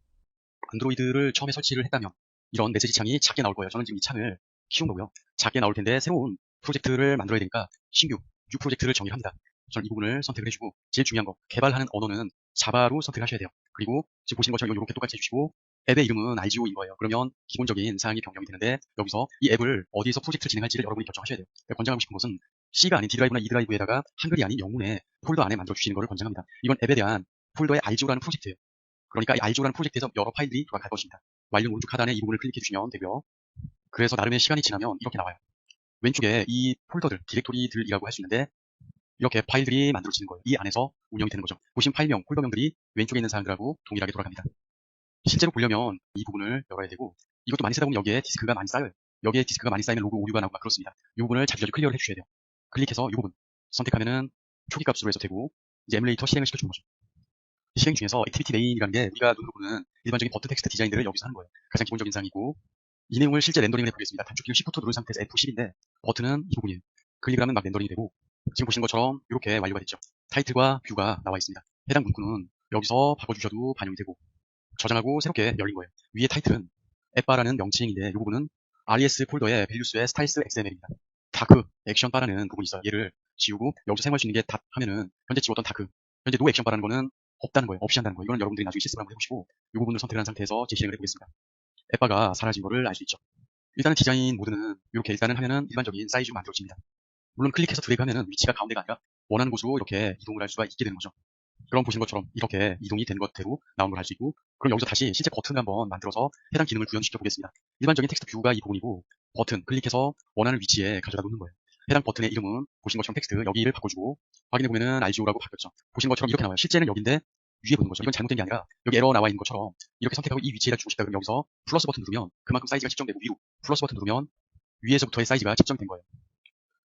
안드로이드를 처음에 설치를 했다면 이런 메시지 창이 작게 나올 거예요. 저는 지금 이 창을 키운 거고요. 작게 나올 텐데 새로운 프로젝트를 만들어야 되니까 신규 뉴 프로젝트를 정의를 합니다. 저는 이 부분을 선택을 해주고 제일 중요한 거 개발하는 언어는 자바로 선택을 하셔야 돼요. 그리고 지금 보시는 것처럼 이렇게 똑같이 해주시고 앱의 이름은 RGO인 거예요. 그러면 기본적인 사항이 변경이 되는데 여기서 이 앱을 어디에서 프로젝트를 진행할지를 여러분이 결정하셔야 돼요. 권장하고 싶은 것은 C가 아닌 D 드라이브나 E 드라이브에다가 한글이 아닌 영문의 폴더 안에 만들어 주시는 것을 권장합니다. 이건 앱에 대한 폴더의 RGO라는 프로젝트예요. 그러니까 이 RGO라는 프로젝트에서 여러 파일들이 돌아갈 것입니다. 완료 오른쪽 하단에 이 부분을 클릭해 주시면 되고요. 그래서 나름의 시간이 지나면 이렇게 나와요. 왼쪽에 이 폴더들, 디렉토리들이라고 할 수 있는데 이렇게 파일들이 만들어지는 거예요. 이 안에서 운영이 되는 거죠. 보신 파일명, 폴더명들이 왼쪽에 있는 사항들하고 동일하게 돌아갑니다. 실제로 보려면 이 부분을 열어야 되고 이것도 많이 쓰다 보면 여기에 디스크가 많이 쌓여요. 여기에 디스크가 많이 쌓이면 로그 오류가 나오고 막 그렇습니다. 이 부분을 자주자주 클리어를 해주셔야 돼요. 클릭해서 이 부분 선택하면은 초기 값으로 해서 되고 이제 에뮬레이터 실행을 시켜주는 거죠. 실행 중에서 액티비티 메인이라는 게 우리가 눈으로 보는 일반적인 버튼 텍스트 디자인들을 여기서 하는 거예요. 가장 기본적인 사항이고 이 내용을 실제 렌더링을 해보겠습니다. 단축키를 Shift 누른 상태에서 F10인데 버튼은 이 부분이에요. 클릭을 하면 막 렌더링이 되고 지금 보시는 것처럼 이렇게 완료가 됐죠. 타이틀과 뷰가 나와 있습니다. 해당 문구는 여기서 바꿔주셔도 반영이 되고 저장하고 새롭게 열린 거예요. 위에 타이틀은 앱바라는 명칭인데 이 부분은 RES 폴더의 밸류스의 스타일스 XML입니다. 다크 액션 바라는 부분이 있어요. 얘를 지우고 여기서 사용할 수 있는 게 닷 하면은 현재 지웠던 다크 현재 노 액션 바라는 거는 없다는 거예요. 없이 한다는 거예요. 이거는 여러분들이 나중에 실습을 한번 해보시고 이 부분을 선택한 상태에서 재실행을 해보겠습니다. 앱바가 사라진 거를 알 수 있죠. 일단은 디자인 모드는 이렇게 일단은 하면은 일반적인 사이즈로 만들어집니다. 물론 클릭해서 드래그 하면은 위치가 가운데가 아니라 원하는 곳으로 이렇게 이동을 할 수가 있게 되는 거죠. 그럼 보신 것처럼 이렇게 이동이 된 것대로 나온 걸 알 수 있고 그럼 여기서 다시 실제 버튼을 한번 만들어서 해당 기능을 구현시켜 보겠습니다. 일반적인 텍스트 뷰가 이 부분이고 버튼 클릭해서 원하는 위치에 가져다 놓는 거예요. 해당 버튼의 이름은 보신 것처럼 텍스트 여기를 바꿔주고 확인해 보면은 RGO라고 바뀌었죠. 보신 것처럼 이렇게 나와요. 실제는 여기인데 위에 보는 거죠. 이건 잘못된 게 아니라 여기 에러 나와 있는 것처럼 이렇게 선택하고 이 위치에다 주고 싶다 그러면 여기서 플러스 버튼 누르면 그만큼 사이즈가 측정되고 위로 플러스 버튼 누르면 위에서부터의 사이즈가 측정된 거예요.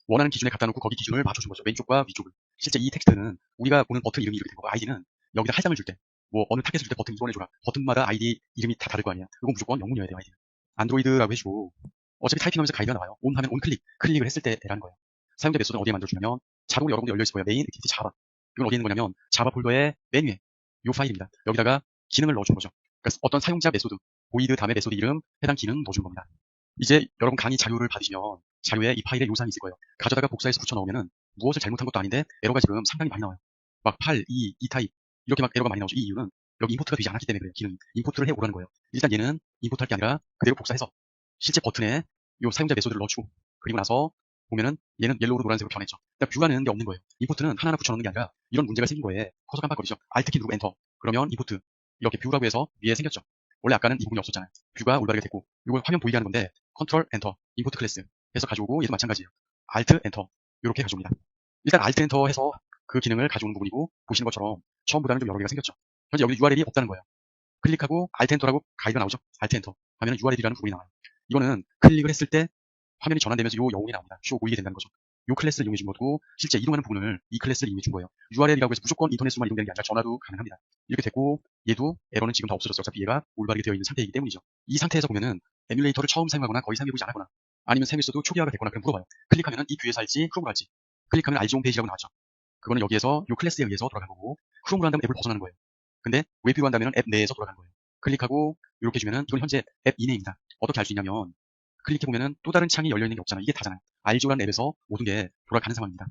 원하는 기준에 갖다 놓고 거기 기준을 맞춰준 거죠. 왼쪽과 위쪽을. 실제 이 텍스트는 우리가 보는 버튼 이름이 이렇게 된 거고 아이디는 여기다 할당을 줄 때, 뭐 어느 타겟을 줄 때 버튼 이동해줘라. 버튼마다 아이디 이름이 다 다를 거 아니야. 이건 무조건 영문이어야 돼요. 아이디는. 안드로이드라고 해주고 어차피 타이핑하면서 가이드가 나와요. 온 하면 온 클릭을 했을 때라는 거예요. 사용자 메소드는 어디에 만들어주냐면 자동으로 여러분들 열려있을 거예요. 메인 액티비티 자바. 이건 어디에 있는 거냐면 자바 폴더의 맨 위에 이 파일입니다. 여기다가 기능을 넣어준 거죠. 그러니까 어떤 사용자 메소드, 보이드 다음에 메소드 이름, 해당 기능 넣어준 겁니다. 이제 여러분 강의 자료를 받으시면 자료에 이 파일에 요사항이 있을 거예요. 가져다가 복사해서 붙여 넣으면은 무엇을 잘못한 것도 아닌데 에러가 지금 상당히 많이 나와요. 막 8, 2, 2 타입 이렇게 막 에러가 많이 나오죠. 이 이유는 여기 임포트가 되지 않았기 때문에 그래요. 기능이. 임포트를 해오라는 거예요. 일단 얘는 임포트할 게 아니라 그대로 복사해서 실제 버튼에 요 사용자 메소드를 넣어주고 그리고 나서 보면은 얘는 옐로우로 노란색으로 변했죠. 그러니까 뷰라는 게 없는 거예요. 임포트는 하나하나 붙여넣는 게 아니라 이런 문제가 생긴 거에 커서 깜빡거리죠. Alt키 누르고 엔터. 그러면 임포트 이렇게 뷰라고 해서 위에 생겼죠. 원래 아까는 이 부분이 없었잖아요. 뷰가 올바르게 됐고 이걸 화면 보이게 하는 건데 컨트롤 엔터 임포트 클래스 해서 가져오고 얘도 마찬가지예요. Alt 엔터 이렇게 가져옵니다. 일단 Alt 엔터 해서 그 기능을 가져오는 부분이고 보시는 것처럼 처음보다는 좀 여러 개가 생겼죠. 현재 여기 URL이 없다는 거예요. 클릭하고 Alt 엔터라고 가이드가 나오죠. Alt 엔터 하면 URL이라는 부분이 나와요. 이거는 클릭을 했을 때 화면이 전환되면서 요 영웅이 나옵니다. 쇼 보이게 된다는 거죠. 요 클래스를 이용해 준 거고 실제 이동하는 부분을 이 클래스를 이용해 준 거예요. URL이라고 해서 무조건 인터넷으로만 이동되는 게 아니라 전화도 가능합니다. 이렇게 됐고 얘도 에러는 지금 다 없어졌어요. 어차피 얘가 올바르게 되어 있는 상태이기 때문이죠. 이 상태에서 보면은 에뮬레이터를 처음 사용하거나 거의 사용해보지 않았거나 아니면 사용했어도 초기화가 됐거나 그럼 물어봐요. 클릭하면은 이 뷰에서 할지 크롬으로 할지 클릭하면 RG 홈페이지라고 나왔죠. 그거는 여기에서 요 클래스에 의해서 돌아간 거고 크롬으로 한다면 앱을 벗어나는 거예요. 근데 웹뷰로 한다면 앱 내에서 돌아가는 거예요. 클릭하고 이렇게 주면은 이건 현재 앱 이내입니다. 어떻게 알 수 있냐면 클릭해보면은 또 다른 창이 열려있는 게 없잖아요. 이게 다잖아요. RGO라는 앱에서 모든 게 돌아가는 상황입니다.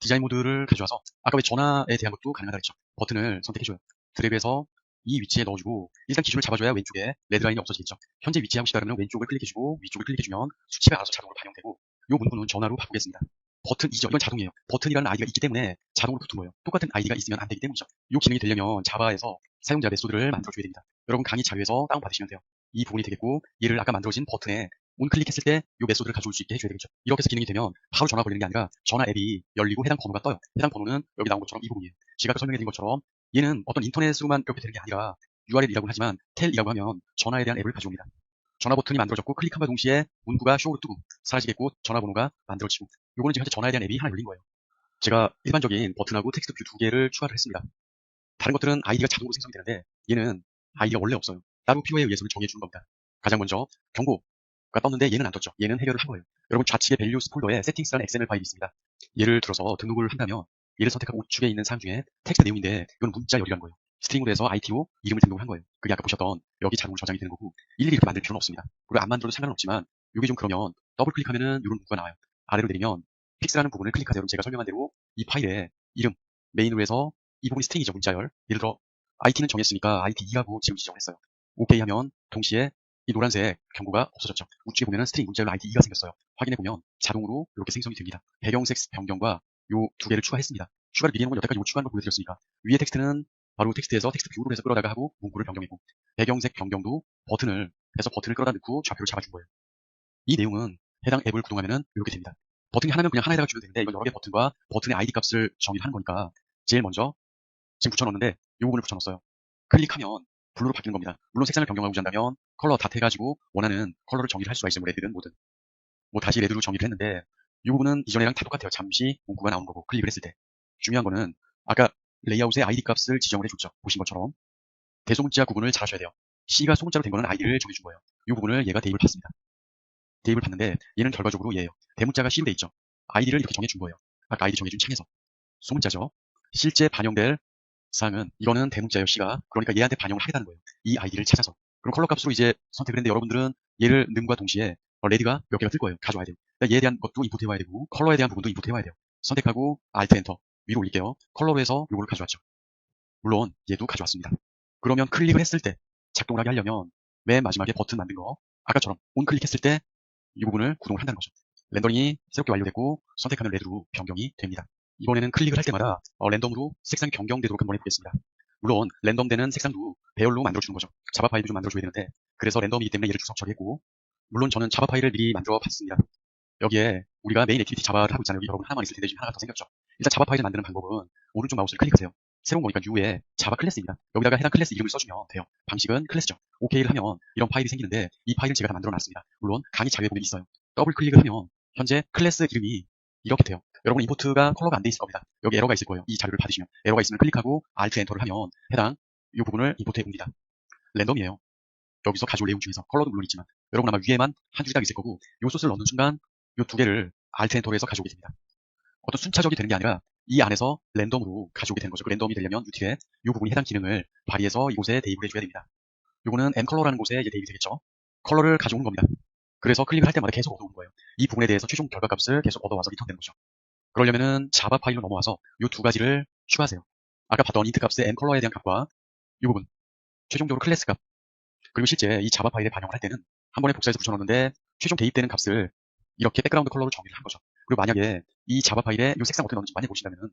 디자인 모드를 가져와서 아까 왜 전화에 대한 것도 가능하다 했죠. 버튼을 선택해줘요. 드래그해서 이 위치에 넣어주고 일단 기준을 잡아줘야 왼쪽에 레드라인이 없어지겠죠. 현재 위치하고 싶다 그러면 왼쪽을 클릭해주고 위쪽을 클릭해주면 수치가 알아서 자동으로 반영되고 이 문구는 전화로 바꾸겠습니다. 버튼 2죠. 이건 자동이에요. 버튼이라는 아이디가 있기 때문에 자동으로 붙은 거예요. 똑같은 아이디가 있으면 안 되기 때문이죠. 이 기능이 되려면 자바에서 사용자 메소드를 만들어줘야 됩니다. 여러분 강의 자료에서 다운받으시면 돼요. 이 부분이 되겠고 얘를 아까 만들어진 버튼에 온 클릭했을 때 이 메소드를 가져올 수 있게 해줘야 되겠죠. 이렇게 해서 기능이 되면 바로 전화 걸리는 게 아니라 전화 앱이 열리고 해당 번호가 떠요. 해당 번호는 여기 나온 것처럼 이 부분이에요. 제가 아까 설명해드린 것처럼 얘는 어떤 인터넷으로만 이렇게 되는 게 아니라 URL이라고 하지만 텔이라고 하면 전화에 대한 앱을 가져옵니다. 전화 버튼이 만들어졌고 클릭함과 동시에 문구가 쇼로 뜨고 사라지겠고 전화번호가 만들어지고 요거는 지금 현재 전화에 대한 앱이 하나 열린 거예요. 제가 일반적인 버튼하고 텍스트 뷰 두 개를 추가를 했습니다. 다른 것들은 아이디가 자동으로 생성이 되는데 얘는 아이디가 원래 없어요. 따로 필요에 의해서는 정해주는 겁니다. 가장 먼저 경고가 떴는데 얘는 안 떴죠. 얘는 해결을 한 거예요. 여러분 좌측에 밸류스 폴더에 세팅스라는 XML 파일이 있습니다. 예를 들어서 등록을 한다면 얘를 선택하고 우측에 있는 사항 중에 텍스트 내용인데 이건 문자열이라는 거예요. 스트링으로 해서 IT로 이름을 등록을 한 거예요. 그게 아까 보셨던 여기 자동으로 저장이 되는 거고 일일이 이렇게 만들 필요는 없습니다. 그리고 안 만들어도 상관은 없지만 이게 좀 그러면 더블 클릭하면은 이런 문구가 나와요. 아래로 내리면 픽스라는 부분을 클릭하세요. 그럼 제가 설명한 대로 이 파일에 이름 메인으로 해서 이 부분이 스트링이죠. 문자열. 예를 들어 IT는 정했으니까 IT 2라고 지금 지정을 했어요. OK 하면 동시에 이 노란색 경고가 없어졌죠. 우측에 보면은 스트링 문자열로 IT 2가 생겼어요. 확인해보면 자동으로 이렇게 생성이 됩니다. 배경색 변경과 요 두 개를 추가했습니다. 추가를 미리 해놓은 건 여태까지 요 추가한 걸 보여드렸으니까 위에 텍스트는 바로 텍스트에서 텍스트 뷰로 해서 끌어다가 하고 문구를 변경했고 배경색 변경도 버튼을 해서 버튼을 끌어다 넣고 좌표를 잡아준 거예요. 이 내용은 해당 앱을 구동하면은 이렇게 됩니다. 버튼이 하나면 그냥 하나에다가 주면 되는데 이건 여러 개 버튼과 버튼의 ID 값을 정의를 하는 거니까 제일 먼저 지금 붙여넣었는데 이 부분을 붙여넣었어요. 클릭하면 블루로 바뀌는 겁니다. 물론 색상을 변경하고자 한다면 컬러 닷 해가지고 원하는 컬러를 정의를 할 수가 있어요. 뭐 레드든 뭐든. 뭐 다시 레드로 정의를 했는데 이 부분은 이전이랑 다 똑같아요. 잠시 문구가 나온 거고 클릭을 했을 때. 중요한 거는 아까 레이아웃의 ID 값을 지정을 해줬죠. 보신 것처럼. 대소문자 구분을 잘 하셔야 돼요. C가 소문자로 된 거는 ID를 정해준 거예요. 이 부분을 얘가 대입을 받습니다. 대입을 받는데 얘는 결과적으로 얘예요. 대문자가 C로 돼 있죠. ID를 이렇게 정해준 거예요. 아까 ID 정해준 창에서. 소문자죠. 실제 반영될 사항은 이거는 대문자예요. C가. 그러니까 얘한테 반영을 하겠다는 거예요. 이 아이디를 찾아서. 그럼 컬러 값으로 이제 선택을 했는데 여러분들은 얘를 는과 동시에 레드가 몇 개가 뜰 거예요. 가져와야 돼요. 그러니까 얘에 대한 것도 인풋 해와야 되고 컬러에 대한 부분도 인풋 해와야 돼요. 선택하고 Alt 엔터 위로 올릴게요. 컬러로 해서 요거를 가져왔죠. 물론 얘도 가져왔습니다. 그러면 클릭을 했을 때 작동을 하게 하려면 맨 마지막에 버튼 만든 거 아까처럼 온 클릭했을 때 이 부분을 구동을 한다는 거죠. 렌더링이 새롭게 완료됐고 선택하면 레드로 변경이 됩니다. 이번에는 클릭을 할 때마다 랜덤으로 색상이 변경되도록 한번 해보겠습니다. 물론 랜덤되는 색상도 배열로 만들어주는 거죠. 자바 파일도 좀 만들어줘야 되는데 그래서 랜덤이기 때문에 얘를 주석 처리했고 물론 저는 자바 파일을 미리 만들어 봤습니다. 여기에 우리가 메인 액티비티 자바를 하고 있잖아요. 여기 여러분 하나만 있을 텐데 지금 하나가 더 생겼죠. 일단 자바 파일을 만드는 방법은 오른쪽 마우스를 클릭하세요. 새로운 거니까 U에 자바 클래스입니다. 여기다가 해당 클래스 이름을 써주면 돼요. 방식은 클래스죠. OK를 하면 이런 파일이 생기는데 이 파일은 제가 다 만들어 놨습니다. 물론 강의 자료에 보면 있어요. 더블 클릭을 하면 현재 클래스 이름이 이렇게 돼요. 여러분 임포트가 컬러가 안 돼 있을 겁니다. 여기 에러가 있을 거예요. 이 자료를 받으시면 에러가 있으면 클릭하고 Alt 엔터를 하면 해당 이 부분을 임포트해 옵니다. 랜덤이에요. 여기서 가져올 내용 중에서 컬러도 물론 있지만 여러분 아마 위에만 한 줄이 딱 있을 거고 요 소스를 넣는 순간 요 두 개를 Alt 엔터로 해서 가져오게 됩니다. 어떤 순차적이 되는 게 아니라 이 안에서 랜덤으로 가져오게 되는 거죠. 그 랜덤이 되려면 유틸에 이 부분이 해당 기능을 발휘해서 이곳에 대입을 해줘야 됩니다. 요거는 ncolor라는 곳에 이제 대입이 되겠죠. 컬러를 가져오는 겁니다. 그래서 클릭을 할 때마다 계속 얻어오는 거예요. 이 부분에 대해서 최종 결과값을 계속 얻어와서 리턴되는 거죠. 그러려면은 자바 파일로 넘어와서 이 두 가지를 추가하세요. 아까 봤던 int 값의 ncolor에 대한 값과 이 부분 최종적으로 클래스 값 그리고 실제 이 자바 파일에 반영을 할 때는 한 번에 복사해서 붙여넣는데 최종 대입되는 값을 이렇게 백그라운드 컬러로 정의를 한 거죠. 그리고 만약에 이 자바 파일에 이 색상 어떻게 넣는지 만약 보신다면은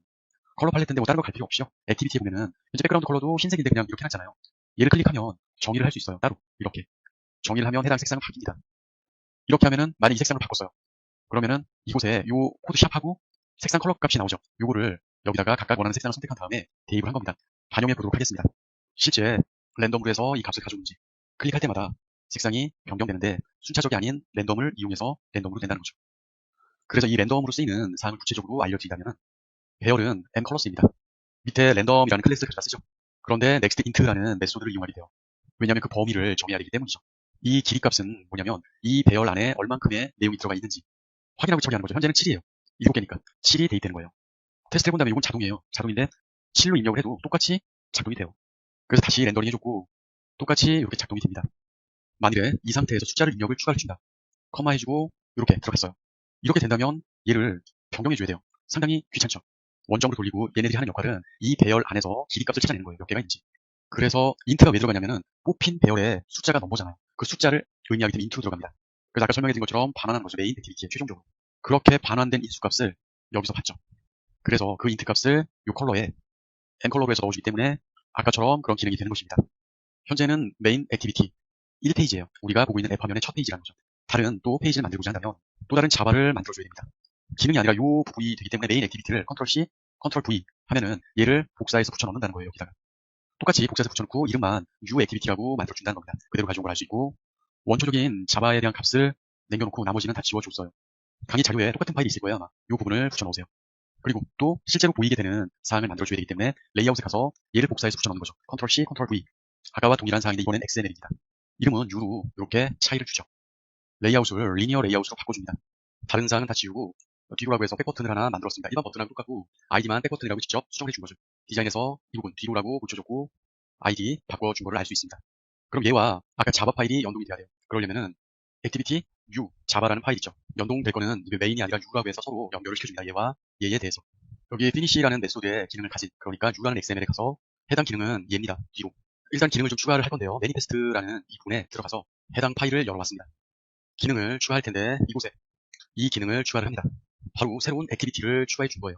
컬러 팔레트인데 뭐 다른 거 갈 필요 없이요. 액티비티에 보면은 현재 백그라운드 컬러도 흰색인데 그냥 이렇게 해놨잖아요. 얘를 클릭하면 정의를 할 수 있어요. 따로 이렇게 정의를 하면 해당 색상을 바뀝니다. 이렇게 하면은 만약 이 색상을 바꿨어요. 그러면은 이곳에 요 코드 샵하고 색상 컬러 값이 나오죠. 요거를 여기다가 각각 원하는 색상을 선택한 다음에 대입을 한 겁니다. 반영해 보도록 하겠습니다. 실제 랜덤으로 해서 이 값을 가져오는지 클릭할 때마다 색상이 변경되는데 순차적이 아닌 랜덤을 이용해서 랜덤으로 된다는 거죠. 그래서 이 랜덤으로 쓰이는 사항을 구체적으로 알려드리자면 배열은 ncolor입니다. 밑에 랜덤이라는 클래스를 가져다 쓰죠. 그런데 next int라는 메소드를 이용하게 돼요. 왜냐하면 그 범위를 정해야 되기 때문이죠. 이 길이 값은 뭐냐면 이 배열 안에 얼만큼의 내용이 들어가 있는지 확인하고 처리하는 거죠. 현재는 7이에요. 7개니까 7이 대입되는 거예요. 테스트 해본다면 이건 자동이에요. 자동인데 7로 입력을 해도 똑같이 작동이 돼요. 그래서 다시 렌더링 해줬고 똑같이 이렇게 작동이 됩니다. 만일에 이 상태에서 숫자를 입력을 추가를 해준다. 커마 해주고 이렇게 들어갔어요. 이렇게 된다면 얘를 변경해줘야 돼요. 상당히 귀찮죠. 원점으로 돌리고 얘네들이 하는 역할은 이 배열 안에서 길이 값을 찾아내는 거예요. 몇 개가 있는지. 그래서 인트가 왜 들어가냐면은 뽑힌 배열에 숫자가 넘버잖아요. 그 숫자를 의미하기 때문에 인트로 들어갑니다. 그래서 아까 설명해드린 것처럼 반환하는 거죠. 메인 액티비티에 최종적으로. 그렇게 반환된 인수 값을 여기서 받죠. 그래서 그 인트 값을 이 컬러에 n컬러로 해서 넣어주기 때문에 아까처럼 그런 기능이 되는 것입니다. 현재는 메인 액티비티 1페이지예요. 우리가 보고 있는 앱 화면의 첫 페이지라는 거죠. 다른 또 페이지를 만들고자 한다면 또 다른 자바를 만들어줘야 됩니다. 기능이 아니라 이 부분이 되기 때문에 메인 액티비티를 컨트롤 C, 컨트롤 V 하면은 얘를 복사해서 붙여넣는다는 거예요. 여기다가. 똑같이 복사해서 붙여놓고 이름만 new 액티비티라고 만들어준다는 겁니다. 그대로 가져온 걸 알 수 있고 원초적인 자바에 대한 값을 남겨놓고 나머지는 다 지워줬어요. 강의 자료에 똑같은 파일이 있을 거예요. 아마 이 부분을 붙여넣으세요. 그리고 또 실제로 보이게 되는 사항을 만들어줘야 되기 때문에 레이아웃에 가서 얘를 복사해서 붙여넣는 거죠. 컨트롤 C, 컨트롤 V. 아까와 동일한 사항인데 이번엔 XML입니다. 이름은 U로 이렇게 차이를 주죠. 레이아웃을 리니어 레이아웃으로 바꿔줍니다. 다른 사항은 다 지우고 뒤로라고 해서 백버튼을 하나 만들었습니다. 일반 버튼하고 똑같고 아이디만 백버튼이라고 직접 수정해 준 거죠. 디자인에서 이 부분 뒤로라고 붙여줬고 아이디 바꿔준 거를 알 수 있습니다. 그럼 얘와 아까 자바 파일이 연동이 돼야 돼요. 그러려면은 액티비티 U 자바라는 파일 있죠. 연동될 거는 이게 메인이 아니라 U라고 해서 서로 연결을 시켜줍니다. 얘와 얘에 대해서. 여기 finish라는 메소드의 기능을 가진, 그러니까 U라는 XML에 가서 해당 기능은 얘입니다. 뒤로. 일단 기능을 좀 추가를 할 건데요. 매니페스트라는 이 부분에 들어가서 해당 파일을 열어왔습니다. 기능을 추가할 텐데 이곳에 이 기능을 추가를 합니다. 바로 새로운 액티비티를 추가해 준 거예요.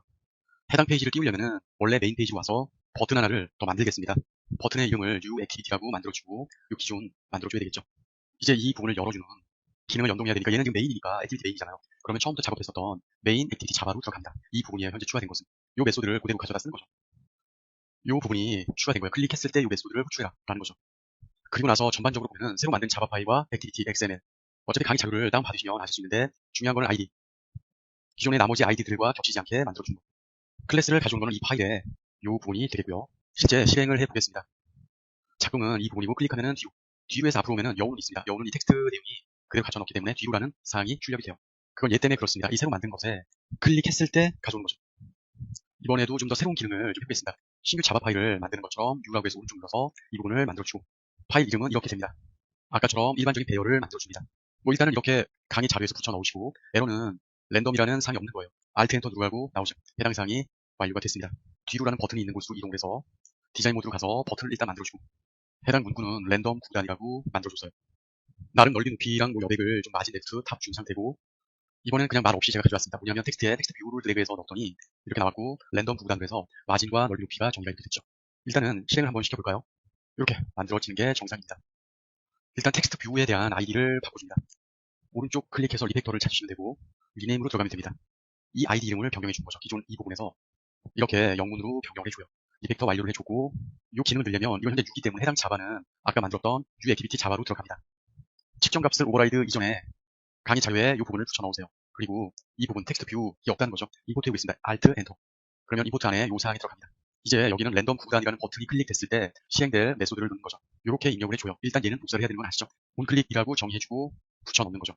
해당 페이지를 띄우려면은 원래 메인 페이지 와서 버튼 하나를 더 만들겠습니다. 버튼의 이름을 New Activity라고 만들어주고 이 기존 만들어줘야 되겠죠. 이제 이 부분을 열어주는 기능을 연동해야 되니까 얘는 지금 메인이니까 액티비티 메인이잖아요. 그러면 처음부터 작업했었던 메인 액티비티 자바로 들어갑니다. 이 부분이 현재 추가된 것은 이 메소드를 그대로 가져다 쓰는 거죠. 이 부분이 추가된 거예요. 클릭했을 때 이 메소드를 호출해라라는 거죠. 그리고 나서 전반적으로 보면 새로 만든 자바 파일과 액티비티 XML 어차피 강의 자료를 다운받으시면 아실 수 있는데 중요한 건 아이디. 기존의 나머지 아이디들과 겹치지 않게 만들어준 거. 클래스를 가져온 거는 이 파일에 이 부분이 되겠고요. 실제 실행을 해보겠습니다. 작동은 이 부분이고 클릭하면 뒤로에서 앞으로 오면 여운이 있습니다. 여운은 이 텍스트 내용이 그대로 갖춰놓기 때문에 뒤로라는 사항이 출력이 돼요. 그건 얘 때문에 그렇습니다. 이 새로 만든 것에 클릭했을 때 가져오는 거죠. 이번에도 좀 더 새로운 기능을 좀 해보겠습니다. 신규 자바 파일을 만드는 것처럼 U라고 해서 오른쪽 눌러서 이 부분을 만들어주고 파일 이름은 이렇게 됩니다. 아까처럼 일반적인 배열을 만들어줍니다. 뭐 일단은 이렇게 강의 자료에서 붙여넣으시고 에러는 랜덤이라는 사항이 없는 거예요. Alt 엔터 누르고 나오죠. 해당 사항이 완료가 됐습니다. 뒤로라는 버튼이 있는 곳으로 이동을 해서 디자인 모드로 가서 버튼을 일단 만들어주고 해당 문구는 랜덤 구간이라고 만들어줬어요. 나름 넓이 높이랑 뭐 여백을 좀 마진 레프트 탑 준 상태고 이번에는 그냥 말 없이 제가 가져왔습니다. 뭐냐면 텍스트에 텍스트 뷰를 드래그해서 넣었더니 이렇게 나왔고 랜덤 구간으로 해서 마진과 넓이 높이가 정의가 이렇게 됐죠. 일단은 실행을 한번 시켜볼까요? 이렇게 만들어지는 게 정상입니다. 일단 텍스트 뷰에 대한 아이디를 바꿔줍니다. 오른쪽 클릭해서 리팩터를 찾으시면 되고 리네임으로 들어가면 됩니다. 이 아이디 이름을 변경해 준 거죠. 기존 이 부분에서 이렇게 영문으로 변경을 해줘요. 리팩터 완료를 해주고 이 기능을 들려면 이건 현재 6이기 때문에 해당 자바는 아까 만들었던 U 액티비티 자바로 들어갑니다. 측정 값을 오버라이드 이전에 강의 자료에 이 부분을 붙여넣으세요. 그리고 이 부분 텍스트 뷰 이 없다는 거죠. 임포트해 보겠습니다. Alt 엔터. 그러면 임포트 안에 이 사항이 들어갑니다. 이제 여기는 랜덤 구간이라는 버튼이 클릭됐을 때 시행될 메소드를 넣는 거죠. 이렇게 입력을 해줘요. 일단 얘는 복사를 해야 되는 건 아시죠? 온클릭이라고 정의해주고 붙여넣는 거죠.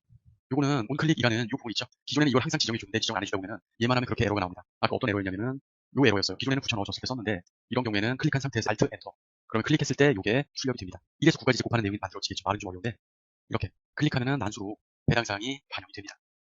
요거는 온클릭이라는 이 부분 있죠. 기존에는 이걸 항상 지정해주는데 지정 안 해주다 보면은 얘만 하면 그렇게 에러가 나옵니다. 아까 어떤 에러였냐면은 요 에러였어요. 기존에는 붙여넣어줬을 때 썼는데 이런 경우에는 클릭한 상태에서 Alt 엔터. 그러면 클릭했을 때 요게 출력이 됩니다. 1에서 9까지 곱하는 내용이 만들어지겠죠. 말은 좀 어려운데 이렇게 클릭하면은 난수로 해당 사항이 반영이 됩니다.